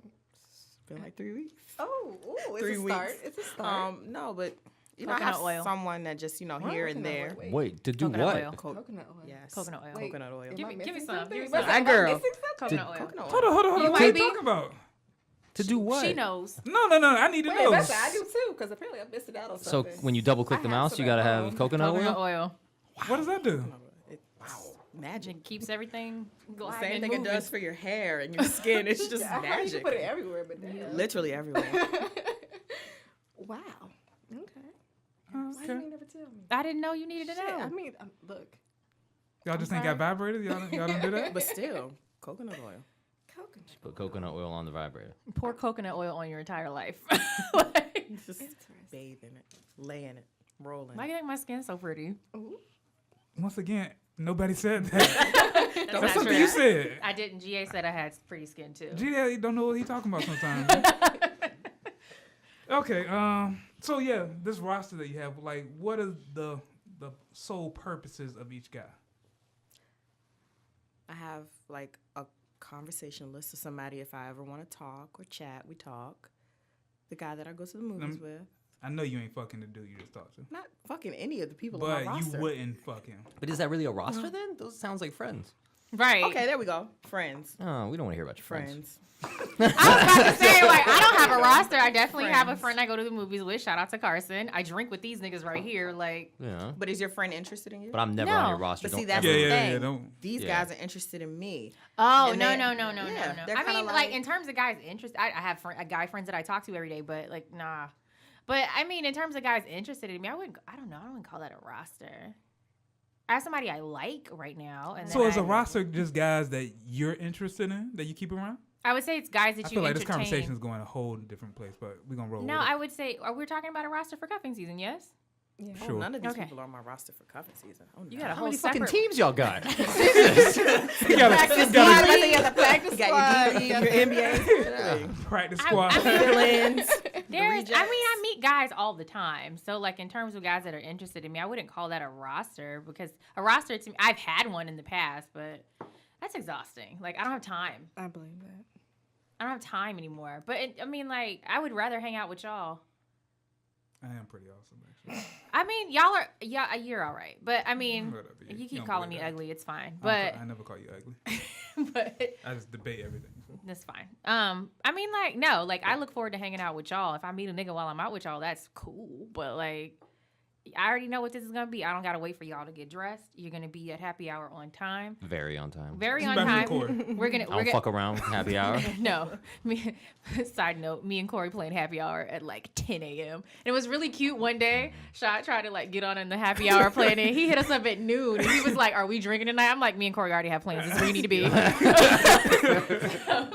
It's been like 3 weeks. Oh, ooh, it's 3 a weeks. start. It's a start. No, but I Coconut have oil. someone that just here and Coconut there. oil, wait. Wait, to do Coconut what? oil. Coconut oil. Yes. Coconut oil. Wait. Coconut oil. Give Am I me missing some. something? Give me Was some. I- That girl. Am I missing something? Coconut oil. Coconut oil. Hold on. You What are you might be. talking about? To do what? She knows. No. I need to Wait, know. that's I do too, because apparently I missed it out on So something. when you double click I the have mouse, some you at gotta have home. coconut Coconut oil. oil. What does that do? It's magic. It keeps everything gliding Same and thing it moving. does for your hair and your skin. It's just I heard you magic. can put it everywhere, but damn. Literally everywhere. Wow. Okay. Why Okay. didn't you never tell me? I didn't know you needed to Shit, know. I mean, look, Y'all just ain't got vibrators? Y'all don't do that? But still, coconut oil. coconut. Put coconut oil on the vibrator. Pour coconut oil on your entire life. Like, Just bathe in it, lay in it, roll in why it. do you think my skin's so pretty? Ooh. Once again, nobody said that. That's That's not something true. you said. I didn't. GA said I had pretty skin too. GA don't know what he talking about sometimes. Okay, so yeah, this roster that you have, like, what is the sole purposes of each guy? I have like a conversation list of somebody if I ever want to talk or chat, we talk. The guy that I go to the movies with. I know you ain't fucking the dude you just talked to, Not fucking any of the people on but my you roster. wouldn't fuck him. But is that really a roster then? Those sounds like friends. Right. Okay, there we go. Friends. Oh, we don't want to hear about your friends. Friends. I was about to say, like, I don't have a roster. I definitely have a Friends. friend I go to the movies with. Shout out to Carson. I drink with these niggas right here. Like, Yeah. But is your friend interested in you? But I'm never on your No. roster. But see, Don't that's ever- the Yeah, thing. don't. These Yeah. guys are interested in me. oh, And no, they- no. yeah, they're I kinda mean, like, like- in terms of guys' interest, I have guy friends that I talk to every day, but, like, nah. But, I mean, in terms of guys interested in me, I wouldn't call that a roster. I have somebody I like right now. And So then is a I- roster just guys that you're interested in that you keep around? I would say it's guys that I you feel like this entertain. conversation is going a whole different place, but we're gonna roll No, with it. I would say, we're talking about a roster for cuffing season, yes? Yeah. Oh, Sure. none of these Okay. people are on my roster for cuffing season. Oh, no. You got a How whole many fucking separate teams y'all got? You gotta- Practice you gotta- squad. You got the practice You got your squad. D League, your NBA. practice I- squad. I mean- Fill-ins. There's, I mean, I meet guys all the time. So, like, in terms of guys that are interested in me, I wouldn't call that a roster because a roster to me, I've had one in the past, but that's exhausting. Like, I don't have time. I blame that. I don't have time anymore. But, I mean, like, I would rather hang out with y'all. I am pretty awesome, actually. I mean, y'all are, yeah, you're all right. But, I mean, Whatever, you you keep don't calling me believe that. ugly. It's fine. I But, don't- I never call you ugly. but I just debate everything. So. that's fine. I mean, like, no, like, I look forward to hanging out with y'all. If I meet a nigga while I'm out with y'all, that's cool. But, like, I already know what this is gonna be. I don't gotta wait for y'all to get dressed. You're gonna be at happy hour on time. Very on time. Very on Especially time. Corey. We're gonna. I We're don't gonna fuck around happy hour. no. Me. Side note: me and Corey playing happy hour at like 10 a.m. And it was really cute. One day, Shot tried to like get on in the happy hour playing it. He hit us up at noon, and he was like, "Are we drinking tonight?" I'm like, "Me and Corey already have plans. This is where you need to be." So,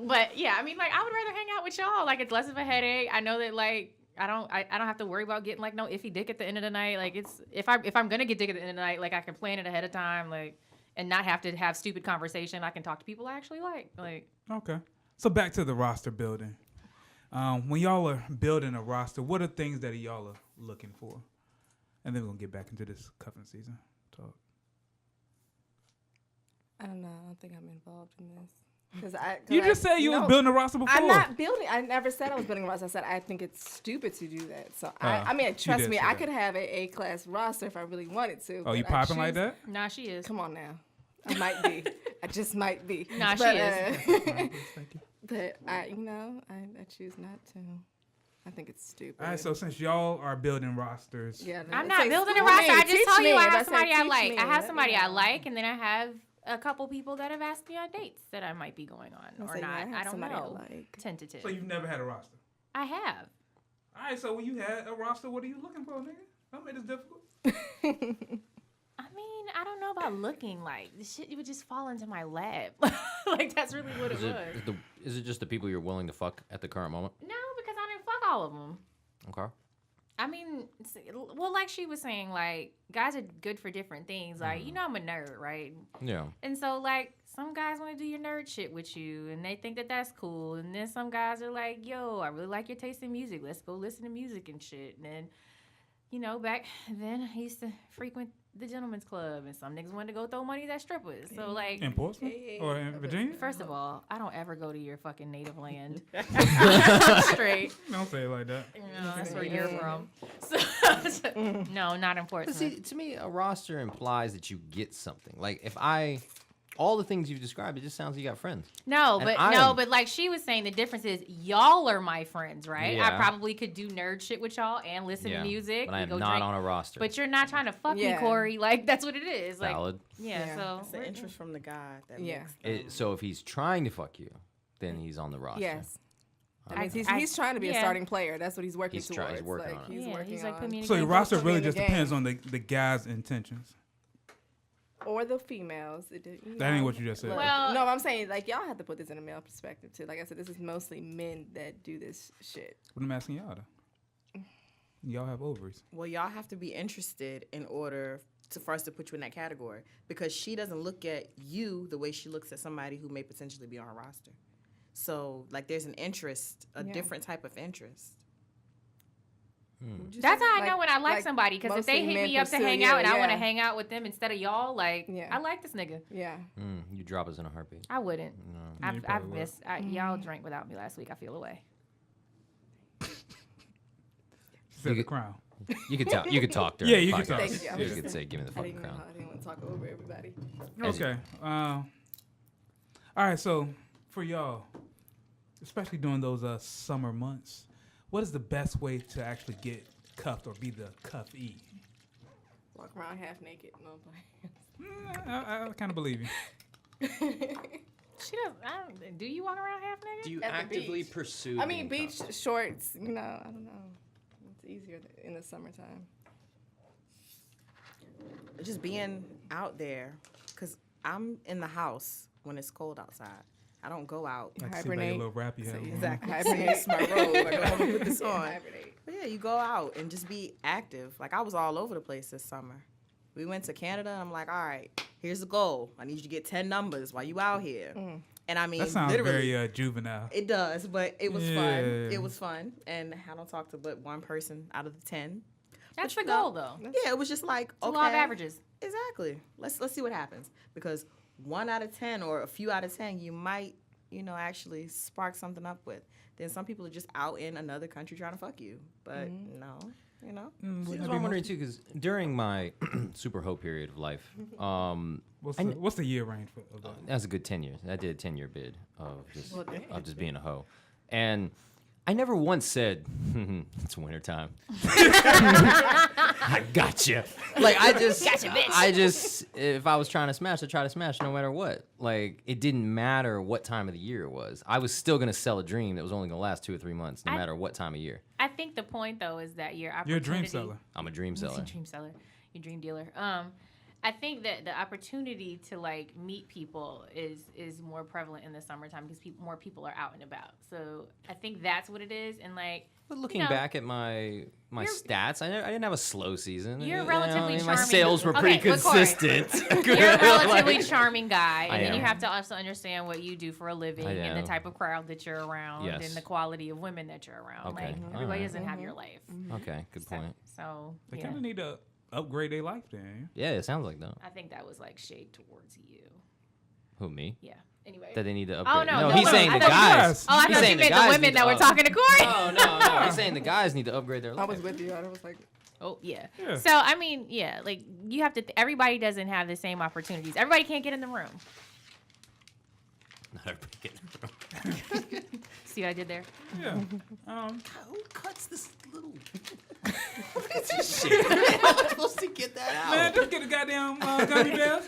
but yeah, I mean, like, I would rather hang out with y'all. Like, it's less of a headache. I know that like. I don't have to worry about getting like no iffy dick at the end of the night. Like, it's if I'm gonna get dick at the end of the night, like I can plan it ahead of time, like, and not have to have stupid conversation. I can talk to people I actually like. Okay. So back to the roster building. When y'all are building a roster, what are things that y'all are looking for? And then we're gonna get back into this cuffing season talk. I don't know. I don't think I'm involved in this. You just said you was building a roster before. I'm not building. I never said I was building a roster. I said I think it's stupid to do that. So I mean, trust me, I could have a A-class roster if I really wanted to. Oh, you popping like that? Nah, she is. Come on now. I might be. I just might be. Nah, she is. But I choose not to. I think it's stupid. All right, so since y'all are building rosters, Yeah, I'm not building a roster. I just told you I have somebody I like. I have somebody I like, and then I have a couple people that have asked me on dates that I might be going on or not. I don't know. Tentative. so you've never had a roster. I have. All right, so when you had a roster, what are you looking for, nigga? Don't make this difficult. I mean, I don't know about looking like the shit. You would just fall into my lap. Like that's really what it was. Is it just the people you're willing to fuck at the current moment? No, because I didn't fuck all of them. Okay. I mean, well, like she was saying, like guys are good for different things. Like you know, I'm a nerd, right? Yeah. And so like some guys want to do your nerd shit with you, and they think that that's cool. And then some guys are like, "Yo, I really like your taste in music. Let's go listen to music and shit." And then, you know, back then I used to frequent the gentleman's club, and some niggas wanted to go throw money at strippers. So like, In Portsmouth or in Virginia? first of all, I don't ever go to your fucking native land. Straight. Don't say it like that. You know, that's where you're from. So, no, not in But Portsmouth. see, to me, a roster implies that you get something. Like if all the things you've described, it just sounds like you got friends. No, And but like she was saying, the difference is y'all are my friends, right? Yeah. I probably could do nerd shit with y'all and listen to music. But I am go not drink. on a roster. But you're not trying to fuck me, Yeah. Corey. Like that's what it is. Like, Valid. yeah. So It's the interest from the guy that Yeah. makes So if he's trying to fuck you, then he's on the roster. Yes. That I- means I- he's trying to be a yeah. starting player. That's what he's working He's towards. working like, on it. he's yeah, working he's like on. put me in a So your game. roster Put me really in the just depends game. on the guy's intentions. Or the females. That ain't what you just said. Well- no, I'm saying like y'all have to put this in a male perspective too. Like I said, this is mostly men that do this shit. But I'm asking y'all though. Y'all have ovaries. Well, y'all have to be interested in order for us to put you in that category, because she doesn't look at you the way she looks at somebody who may potentially be on her roster. So, like, there's an interest, a different type of interest. That's how I know when I like somebody, because if they mostly hit men me up to pursue, hang out and I want to yeah. hang out with them instead of y'all, like Yeah. I like this nigga. Yeah. You drop us in a heartbeat. I wouldn't. No. Yeah, you I've probably would. missed. Y'all drank without me last week. I feel away. She said the crown. You could talk. You could talk during Yeah, the you can podcast. talk. Thank you. You could say, "Give me the I fucking didn't know. crown." I didn't want to talk over everybody. Okay. All right. So for y'all, especially during those summer months, what is the best way to actually get cuffed or be the cuffee? Walk around half naked. No, I'm playing. I kind of believe you. She does. Do you walk around half naked? Do you At the actively beach. pursue? I mean, being beach cuffed? shorts. You know, I don't know. It's easier in the summertime. Just being out there, because I'm in the house when it's cold outside. I don't go out. I can see by your Hibernate. little rap you have. on. Exactly. Hibernate. It's my robe. I go home and put this on. Hibernate. But yeah, you go out and just be active. Like, I was all over the place this summer. We went to Canada. I'm like, all right, here's the goal. I need you to get 10 numbers while you out here. And I mean, That sounds literally, very juvenile. it does, but it was fun. Yeah. It was fun. And I don't talk to but one person out of the 10. That's But the you know, goal, though. Yeah, it was just like, It's a okay. law of averages. Exactly. Let's see what happens, because 1 out of 10 or a few out of 10, you might, actually spark something up with. Then some people are just out in another country trying to fuck you, but no, See, that's what I'm wondering too, because during my super hoe period of life, What's the year range of that? that was a good 10 years. I did a 10-year bid of just being a hoe, and I never once said it's wintertime. I gotcha. Like I just, if I was trying to smash, I try to smash no matter what. Like it didn't matter what time of the year it was. I was still gonna sell a dream that was only gonna last 2 or 3 months, no matter what time of year. I think the point, though, is that your opportunity. You're a dream seller. I'm a dream You're seller. a dream seller. You're a dream dealer. I think that the opportunity to like meet people is more prevalent in the summertime because more people are out and about. So I think that's what it is. And like, But looking back at my stats, I didn't have a slow season. You're You relatively know, my charming. sales were pretty Okay, but Corey, consistent. you're a relatively Like- charming guy, I and then you am. have to also understand what you do for a living I and the am. type of crowd that you're around Yes. and the quality of women that you're around. Okay. Like All everybody right. doesn't have your life. Okay, good point. So They yeah. kind of need to upgrade their life then. Yeah, it sounds like that. I think that was like shade towards you. Who, me? Yeah. Anyway. That they need to upgrade. no, he's no, saying I the thought guys. Oh, I He's thought saying you meant the guys women need that to were up- talking to Corey. No. He's saying the guys need to upgrade their I life. was with you. I was like, Oh, yeah. Yeah. So, I mean, yeah, like, you have to, everybody doesn't have the same opportunities. Everybody can't get in the room. Not everybody get in the room. See what I did there? Yeah. Who cuts this little? What is this shit? How am I supposed to get that out? Man, just get the goddamn gummy bears.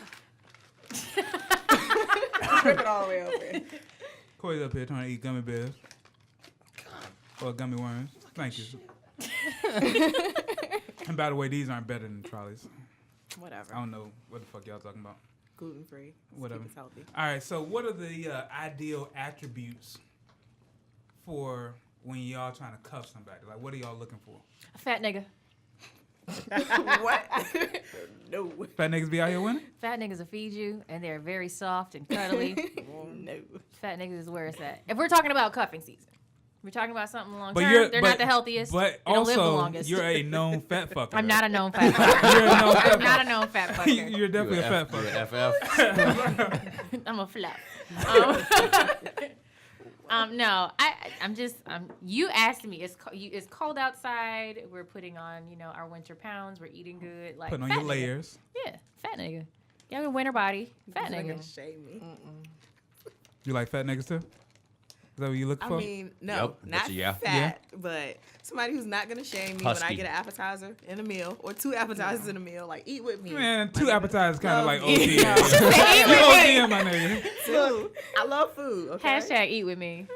rip it all the way over. Corey's up here trying to eat gummy bears. Or gummy worms. Thank you. And by the way, these aren't better than trolleys. Whatever. I don't know what the fuck y'all talking about. Gluten free. Whatever. It's healthy. All right, so what are the ideal attributes for when y'all trying to cuff somebody? Like, what are y'all looking for? A fat nigga. What? No. Fat niggas be out here winning? Fat niggas will feed you, and they're very soft and cuddly. No. Fat niggas is where it's at. If we're talking about cuffing season, we're talking about something long But term. They're not the healthiest. But they don't live the also, longest. you're a known fat fucker. I'm not a known fat fucker. You're a known fat I'm not a fucker. known fat fucker. You're definitely a fat You're fucker. FF. I'm a flap. No, I'm just. You asked me. It's cold outside. We're putting on, our winter pounds. We're eating good. Like Putting on fat your nigga. layers. Yeah, fat nigga. You have a winter body. Fat You're not nigga. gonna shame me. You like fat niggas too? Is that what you looking I for? mean, no, Yep, not that's a yeah. fat, but somebody who's not gonna shame me Husky. when I get an appetizer in a meal or 2 appetizers in a meal. Like, eat with me. Man, My 2 nigga. appetizers kind of like Love OD. you. You OD, my nigga. Look, I love food. Okay. Hashtag eat with me.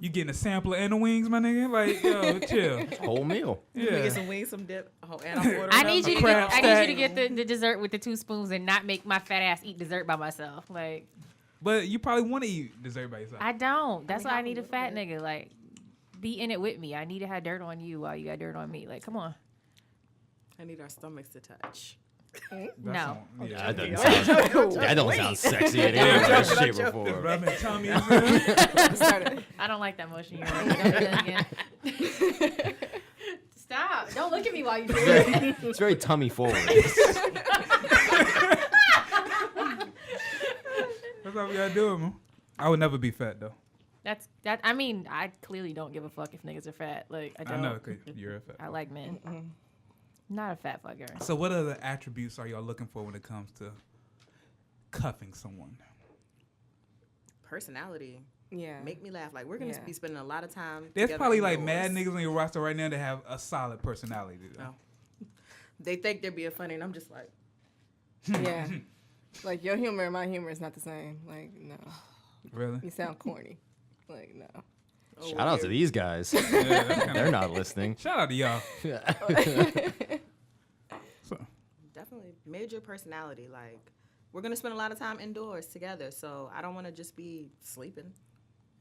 You getting a sampler and the wings, my nigga? Like, yo, chill. Whole meal. Let me Yeah. get some wings, some dip. Oh, and I'm ordering I need you to crab get. I need you stack. to get the dessert with the 2 spoons and not make my fat ass eat dessert by myself. Like But you probably want to eat dessert by yourself. I don't. That's mean, why I have a need a little fat bit. nigga. Like be in it with me. I need to have dirt on you while you got dirt on me. Like come on. I need our stomachs to touch. No. Yeah. That don't sound sexy. I didn't hear that shit before. Rubbing tummies. I don't like that motion you're making. Don't do that again. Stop. Don't look at me while you do it. It's very tummy forward. That's all we gotta do, man. I would never be fat though. That's that. I mean, I clearly don't give a fuck if niggas are fat. Like I I don't. know, 'cause you're a fat. I like men. Not a fat fucker. So, what other attributes are y'all looking for when it comes to cuffing someone? Personality. yeah. Make me laugh. Like, we're going to Yeah. be spending a lot of time There's together probably like mad indoors. niggas on your roster right now that have a solid personality. Though. No. They think they're being funny, and I'm just like, Yeah. Like your humor and my humor is not the same. Like no, Really? you sound corny. Like no. oh, Shout out to weird. these guys. Yeah, that's kinda- They're not listening. Shout out to y'all. Definitely major personality. Like, we're going to spend a lot of time indoors together, so I don't want to just be sleeping.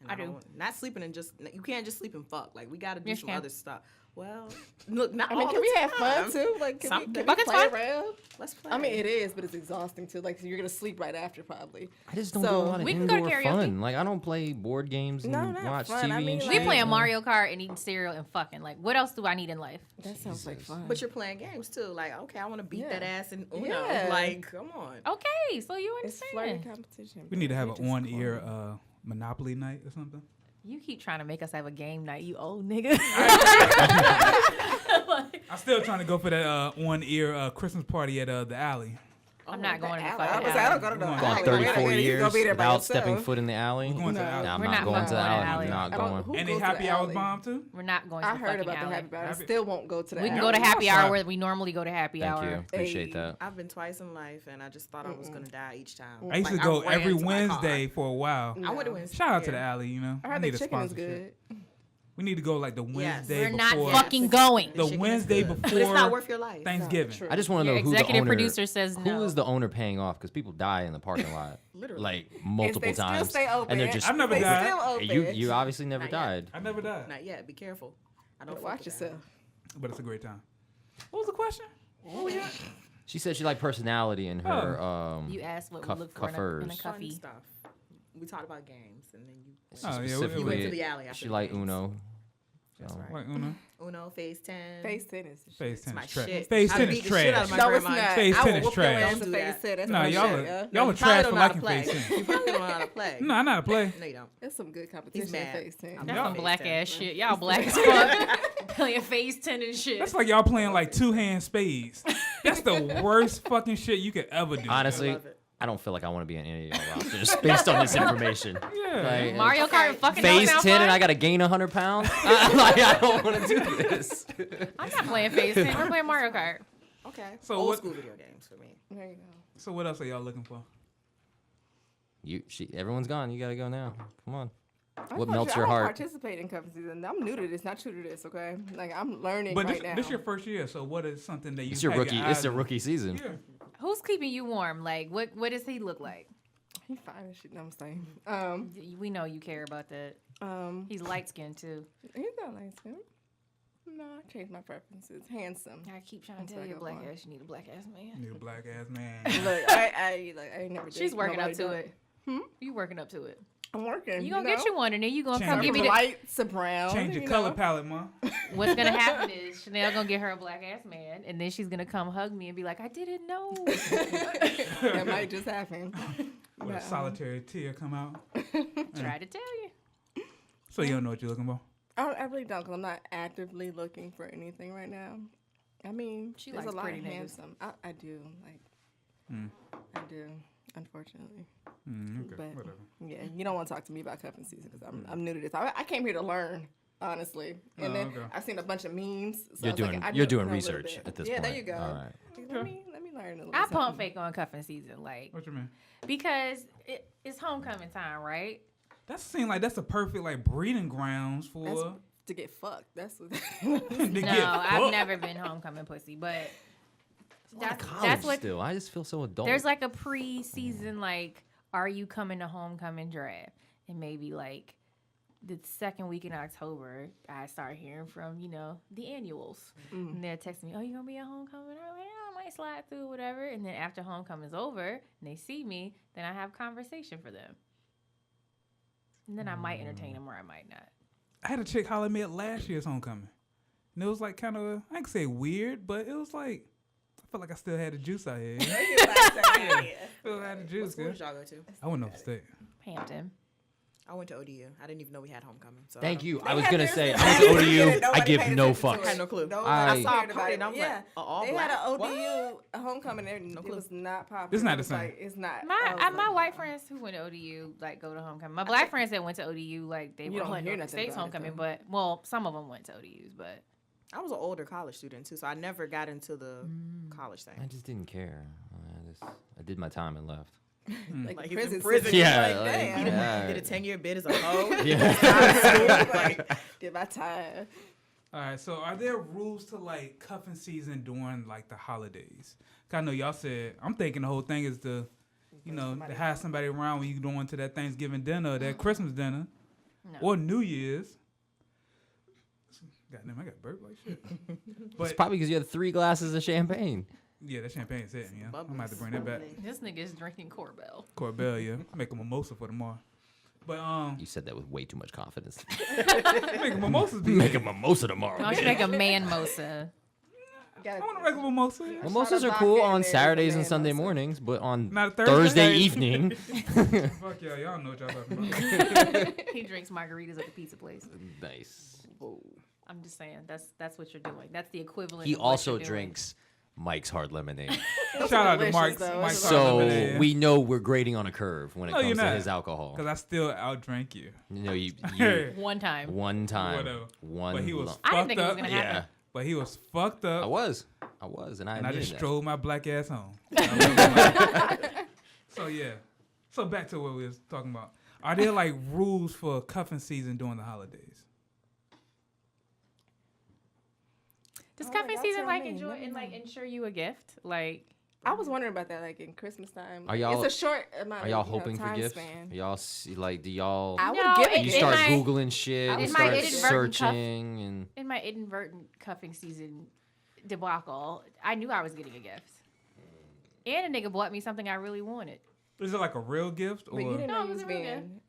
And I do. Not sleeping and just, you can't just sleep and fuck. Like, we got to do Yes, some you can. other stuff. Well, look, not I mean, all can the we have fun time. too? Like, can Some- we Bucket's play fun. around? Let's play. I mean, it is, but it's exhausting too. Like, so you're gonna sleep right after, probably. I just don't So, do a lot of we can go to indoor karaoke. fun. Like I don't play board games and No, not watch fun. TV I mean, and shit. We like- playing Mario Kart and eating cereal and fucking. Like, what else do I need in life? That sounds like fun. But you're playing games too. Like, okay, I want to beat Yeah. that ass in Uno. Yeah. Like, come on. Okay, so you it's flirty understand. competition. We need to have You're an just on-ear corny. Monopoly night or something. You keep trying to make us have a game night, you old nigga. I'm still trying to go for that on-ear Christmas party at the alley. I'm not going to the I fucking was I don't go to alley. the We're Gone alley. 34 Wait a minute, you years gonna be there by without yourself. stepping foot in the alley. We're going to the No. alley. Nah, I'm We're not not going to the fucking going to alley. the I'm alley. not I don't- going. who And they goes to happy the hours alley? bomb too? We're not going to I the heard fucking about the alley. happy hour. I Happy- still won't go to the We can alley. go to happy Outside. hour where we normally go to happy Thank hour. you. Appreciate Hey. that. I've been twice in life, and I just thought I was going to die each time. I used to Like, go ran every to my car. Wednesday for a while. I went to Wednesday. Shout out to the yeah. alley, you know. I heard need the a chicken is sponsorship. good. We need to go like the Wednesday We're not before fucking going. the chicken is Wednesday good. before But it's not worth your life. Thanksgiving. True. I just want to Your know who the executive owner. producer says Who no. is the owner paying off? Because people die in the parking lot, Literally. like multiple they still times, stay open. and they're just. I've never They died. still open. You obviously never Not yet. died. I never died, Not yet. Be careful. I don't Better fuck watch with that. yourself. but it's a great time. What was the question? What we got? She said she liked personality in her. You asked what Cuff- we look for in a cuffers. Fun cuffy. stuff. We talked about games, and then you. Oh, yeah, specifically, went to the alley after she the liked games. Uno. That's right. Like Uno. Uno, Phase 10. Phase 10 is Phase 10 my is trash. shit. Phase I 10 beat is the shit out of trash. my No, it's grandma. not. Phase I 10 will is whoop your trash. ass Don't to do Phase that. 10. That's No, my y'all shit, are, yeah. y'all are You probably trash don't for know how to liking play. Phase 10. You probably don't know how to play. No, I know how to play. No, you don't. There's some good competition He's in mad. Phase 10. I'm That's Y'all- some Phase black 10. ass shit. Y'all black as fuck. Playing Phase 10 and shit. That's like y'all playing like two-hand spades. That's the worst fucking shit you could ever do. Honestly, love it. I don't feel like I want to be on any of your rosters based on this information. Yeah. Like, Mario Kart fucking Phase don't 10 sound and I fun. got to gain 100 pounds? Like, I don't want to do this. I'm not playing Phase 10. We're playing Mario Kart. Okay. So Old what- school video games for me. There you go. So what else are y'all looking for? Everyone's gone. You got to go now. Come on. I'm What not melts sure- your I don't heart? participate in cuffing season. I'm new to this, not true to this, okay? Like, I'm learning But right now. this your first year, so what is something that you It's your have rookie. eyes It's a on? rookie season. Yeah. Who's keeping you warm? Like, what does he look like? He fine as shit, no, I'm saying. We know you care about that. He's light skinned too. He's not nice, man. No, I changed my preferences. Handsome. I keep trying That's to tell what I you, got black going. ass, you need a black ass man. Need a black ass man. Look, I ain't never. She's dated working up nobody to that- it. You working up to it. I'm working. You gonna get you one, and then you gonna Change come it. give me From the. light to brown. Change your you color know? palette, ma. What's gonna happen is Chanel gonna get her a black ass man, and then she's gonna come hug me and be like, "I didn't know." That might just happen. With a solitary tear come out. Try to tell you. So you don't know what you're looking for. I really don't, because I'm not actively looking for anything right now. I mean, She there's likes a lot pretty of niggas. handsome. I do, I do, unfortunately. Okay, But whatever. yeah, you don't want to talk to me about cuffing season because I'm new to this. I came here to learn, honestly, and then okay. I've seen a bunch of memes. So You're I was like, doing I you're know doing a little research bit. at this yeah, point. there you go. All right. Let me learn a little. I pump something. fake on cuffing season, like What you mean? because it's homecoming time, right? That seems like that's the perfect like breeding grounds for That's to get fucked. That's what. to No, get I've fucked. never been homecoming pussy, but that's College what. still. I just feel so adult. There's like a pre-season, like, are you coming to homecoming draft? And maybe like the second week in October, I start hearing from, the annuals. And they're texting me, oh, you gonna be at homecoming? I'm like, yeah, I might slide through, whatever. And then after homecoming's over and they see me, then I have conversation for them. And then I might entertain them or I might not. I had a chick holler at me at last year's homecoming. And it was like kind of, I ain't say weird, but it was like, I felt like I still had the juice out here. Still had the What juice, school girl. did y'all go to? I went upstate. Hampton. I went to ODU. I didn't even know we had homecoming. So Thank you. I They was had gonna theirs say too. I went to ODU. I Nobody give paid no attention to fucks. it. I had no clue. Nobody I saw a cared about party it. and I was Yeah. like, all They black? had an What? ODU homecoming and it clue. was not popular. It's not It the was same. Like, it's not. My white friends who went to ODU like go to homecoming. My black friends that went to ODU like they You were don't going hear to nothing State's about it, homecoming, though. but some of them went to ODU's, but I was an older college student too, so I never got into the college thing. I just didn't care. I did my time and left. Like, the he's in prison. prison. system. Yeah, Like, like, damn. yeah. Did a 10-year bid as a hoe. Yeah. Like, did my time. All right, so are there rules to like cuffing season during like the holidays? 'Cause I know y'all said, I'm thinking the whole thing is to have somebody around when you going to that Thanksgiving dinner or that Christmas dinner no. or New Year's. Goddamn, I got burp like shit. It's But probably because you had 3 glasses of champagne. yeah, that champagne's hitting, yeah. I'm gonna have to bring that back. This nigga is drinking Corbel. Corbel, yeah. Make a mimosa for tomorrow. But You said that with way too much confidence. make a mimosa. Make a mimosa tomorrow. I should make a man mosa. I want to make a mimosa. Yeah. Mimosas Shot are of cool vodka in on there, Saturdays man, and Sunday mimosa. mornings, but on Not Thursday Thursday. evening, Fuck y'all know what y'all talking about. He drinks margaritas at the pizza place. nice. I'm just saying that's what you're doing. That's the equivalent. He of what also you're doing. drinks Mike's Hard Lemonade. Shout out to delicious, Mark's. though. Mike's It's So Lemonade. we know we're grading on a curve when it No, you're comes to not. his alcohol. Because I still outdrank you. You know, you One time. one time, Whatever. one. But he was lump. I didn't fucked think it was up. gonna yeah, happen. But he was fucked up. I was, and I and I admitted just that. strode my black ass home. So yeah. So back to what we was talking about. Are there like rules for cuffing season during the holidays? Does Oh, cuffing y'all season tell like me. enjoy Let me and like know. ensure you a gift? Like I was wondering about that, like in Christmas time. Are y'all- It's a short amount. Are y'all of, hoping for time gifts? Span. Y'all see, like, do y'all? I would No, give it- it. You in start my- googling shit. in You my start inadvertent cuff- searching, and in my inadvertent cuffing season debacle, I knew I was getting a gift. And a nigga bought me something I really wanted. Is it like a real gift or But you didn't No, know it you was was a real being.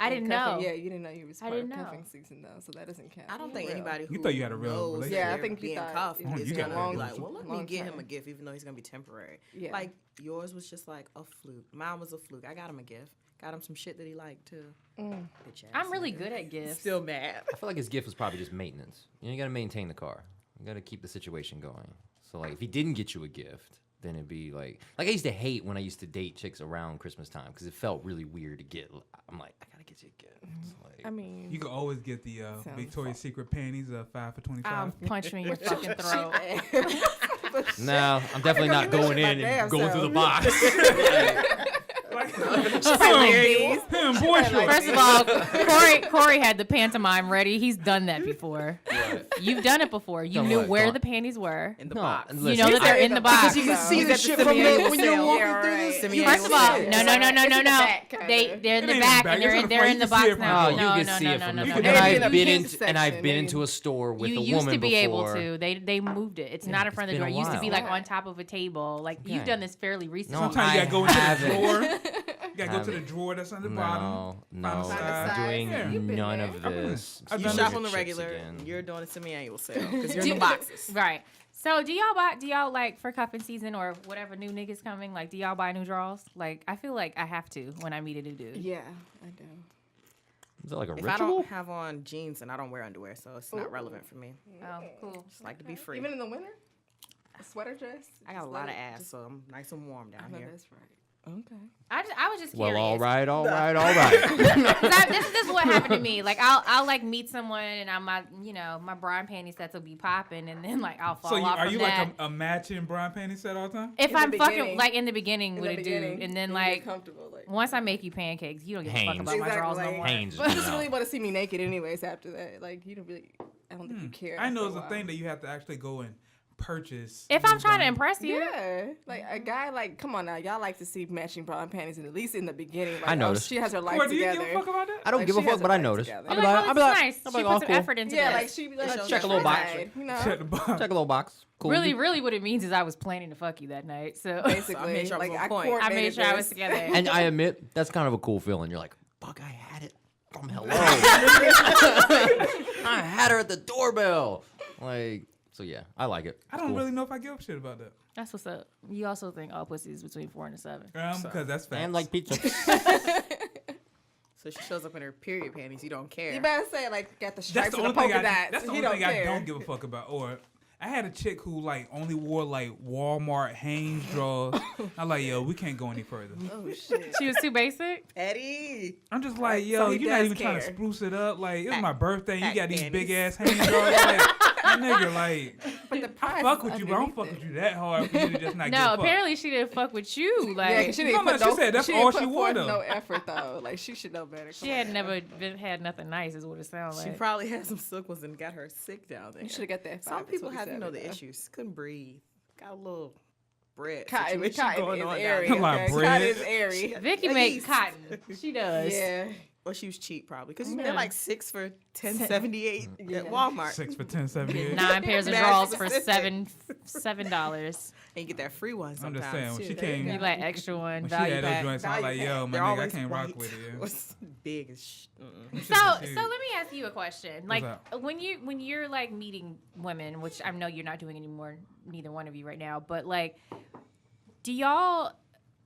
I didn't Cuffing, know. Yeah, you didn't know you was I part of didn't know. cuffing season though, so that doesn't count. I don't think Real. anybody who You thought you had a real knows relationship. Yeah, I they're think you being thought cuffed it was is you gonna got be a like, well, let me long get him term. a gift, even though he's gonna be temporary. Yeah. Like yours was just like a fluke. Mine was a fluke. I got him a gift. Got him some shit that he liked too. Bitch ass I'm really nigga. good at gifts. Still mad. I feel like his gift was probably just maintenance. You got to maintain the car. You got to keep the situation going. So like, if he didn't get you a gift, then it'd be like I used to hate when I used to date chicks around Christmas time because it felt really weird to get. I'm like, I gotta get you a gift. It's like, I mean, You can always get the Victoria's Secret panties, 5 for $25. I'll punch you in your fucking throat. no, I'm definitely not going in and going through the box. Him, boy, First of all, Corey had the pantomime ready. He's done that before. You've done it before. You Done knew what? where Done. the panties were. In the No, box. and You listen, know that they're in the box. Because you can So, see he's the at shit the from semi-annual when you're sale. walking Yeah, through right. this. Semi-annual First of all, sale. no. It's in the back, kinda. They're in It the ain't back, back. and they're It's in, on the they're front. in the You can box see it from now. the you No, can no, see no, it no, from no, the no, front. no. And Maybe in I've the been kids in, and I've section, been maybe. into a store with You a used woman to be able before. to. They moved it. It's not in it's front of the been door. a It used to be while. like on top of a table. Like you've Okay. done this fairly recently. No, Sometimes you I gotta go into haven't. the drawer. You gotta go to the Haven't. drawer that's on the No, bottom. no, Find the size. I'm doing Yeah. You've been none there. of this. I've You done shop that. on the Chicks regular. again. You're doing a semi-annual sale because you're in the boxes. Right. So do y'all like for cuffing season or whatever new niggas coming? Like, do y'all buy new draws? Like, I feel like I have to when I meet a new dude. Yeah, I do. Is that like a If I ritual? don't have on jeans, and I don't wear underwear, so it's not relevant for me. Oh, cool. Just like to be free. Even in the winter, a sweater dress. I got a Just lot let of it- ass, just- so I'm nice and warm I down know here. that's right. Okay. I was just Well, curious. all right. 'Cause this is what happened to me. Like, I'll like meet someone and I'm my bra panty sets will be popping and then like I'll fall So off are from you that. like a matching bra and panty set all the time? If In the I'm fucking beginning. like in the beginning In with the a beginning, dude, and then you like get comfortable. Like, once I make you pancakes, you don't give a fuck Hanes. about my drawers no Exactly. more. Hanes. you just No. really want to see me naked, anyways. After that, like you don't really. I don't think you care. I know after it's a thing that you have to actually go and purchase. If I'm new trying to bra- impress you, Yeah, like a guy, like come on now, y'all like to see matching bra and panties, and at least in the beginning, like I oh, noticed. she has her life Corey, do you together. give a fuck about that? I don't Like, give a she has fuck, but her I life noticed. together. you're like, oh, this is nice. She like, put oh, some cool. effort into Yeah, this. like she be like, Check check a little box. you know, Check the box. Check a little box. Cool. Really, what it means is I was planning to fuck you that night. So basically, So I made sure I was like on point. I made sure I was this. together. And I admit that's kind of a cool feeling. You're like, fuck, I had it from hello. I had her at the doorbell. Like, so yeah, I like it. I It's don't cool. really know if I give a shit about that. That's what's up. You also think all pussy is between 4 and 7. Because that's facts. And like pizza. So she shows up in her period panties. You don't care. You better say like got the That's stripes the and only the thing polka I. dots. That's the He only thing I care. don't give a fuck about. Or I had a chick who like only wore like Walmart Hanes drawers. I'm like, yo, we can't go any further. Oh shit. She was too basic. Eddie. I'm just like, So yo, he you're not does even trying to care. spruce it up. Like, it's Pack- my birthday. And you pack got these panties. big ass Hanes drawers. Like, that nigga, like, But the price fuck is with you, but I don't underneath fuck it. with you that hard for you to just not give a No, fuck. apparently she didn't fuck with you. Like Yeah, 'cause she didn't No, put she said that's didn't all put she wore, forth though. No effort though. Like she should know better. she Come had on never now. had nothing nice, is what it sounds She like. probably had some silk ones and got her sick down there. You should have got that. Some people have, 5 the issues. Couldn't breathe. Got a little bread Cotton, situation cotton going is on airy. down there. Like Okay? bread. Cotton is airy. Vicky At makes least. cotton. She does. Yeah. Well, she was cheap probably because Yeah. they're like 6 for $10.78 at Walmart. 6 for $10.78. 9 pairs of Mad drawers for specific. $7. And you get that free one I'm sometimes just saying, when too. she There you came, You like extra one when she value had those pack. joints, I'm Value like, pack. yo, my They're nigga, I always can't rock white. with it. Yeah. What's big as So let me ask you a question. Like up? when you're like meeting women, which I know you're not doing anymore, neither one of you right now, but like, do y'all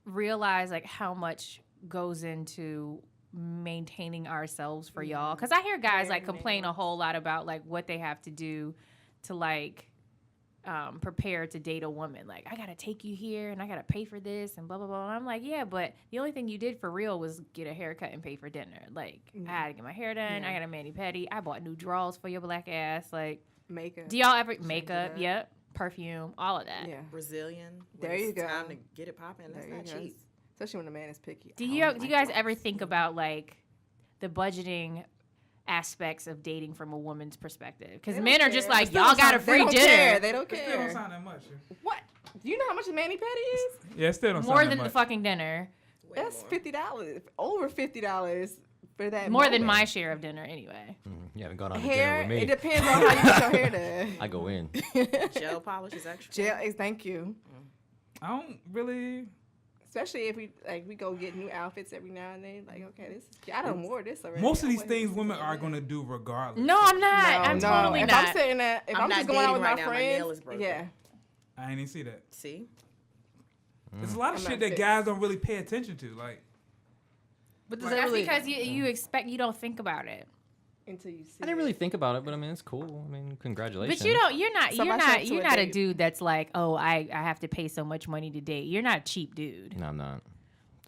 realize like how much goes into maintaining ourselves for y'all? Because I hear guys like complain a whole lot about like what they have to do to like prepare to date a woman. Like, I gotta take you here and I gotta pay for this and blah blah blah. And I'm like, yeah, but the only thing you did for real was get a haircut and pay for dinner. Like, I had to get my hair done. I got a mani pedi. I bought new drawers for your black ass. Like, Makeup. do y'all ever Change makeup? it up. Yep, perfume, all of that. Yeah. Brazilian. There when you it's go. Time to get it popping. That's There not you go. cheap. Especially when the man is picky. Do I you don't do you like guys it. ever think about like the budgeting aspects of dating from a woman's perspective? Because They men don't are just care. like, They still y'all don't got a sound- free they don't dinner. Care. They don't It still don't care. sound that much. What? Do you know how much a mani pedi is? Yeah, it still don't More sound than that the much. fucking dinner. Way That's more. $50. Over $50 for that. More than moment. my share of dinner anyway. You haven't gone on hair. dinner with It me. depends on how you get your hair done. I go in. Gel polish is extra. Jail. Thank you. I don't really. Especially if we go get new outfits every now and then. Like, okay, this is I done wore this already. Most of these things women are gonna do regardless. No, I'm not. I'm totally if not. I'm saying that, if I'm not just going out with dating my right now, my nail is friends, broken. yeah. I ain't even see that. See? There's a lot of I'm shit not that fixed. guys don't really pay attention to. Like, But does That's that really? because you expect you don't think about it. Until you see. I didn't really think about it, but I mean, it's cool. I mean, congratulations. But you don't. You're not. So if I show up to You're a not a date- dude that's like, oh, I have to pay so much money to date. You're not a cheap dude. No, I'm not.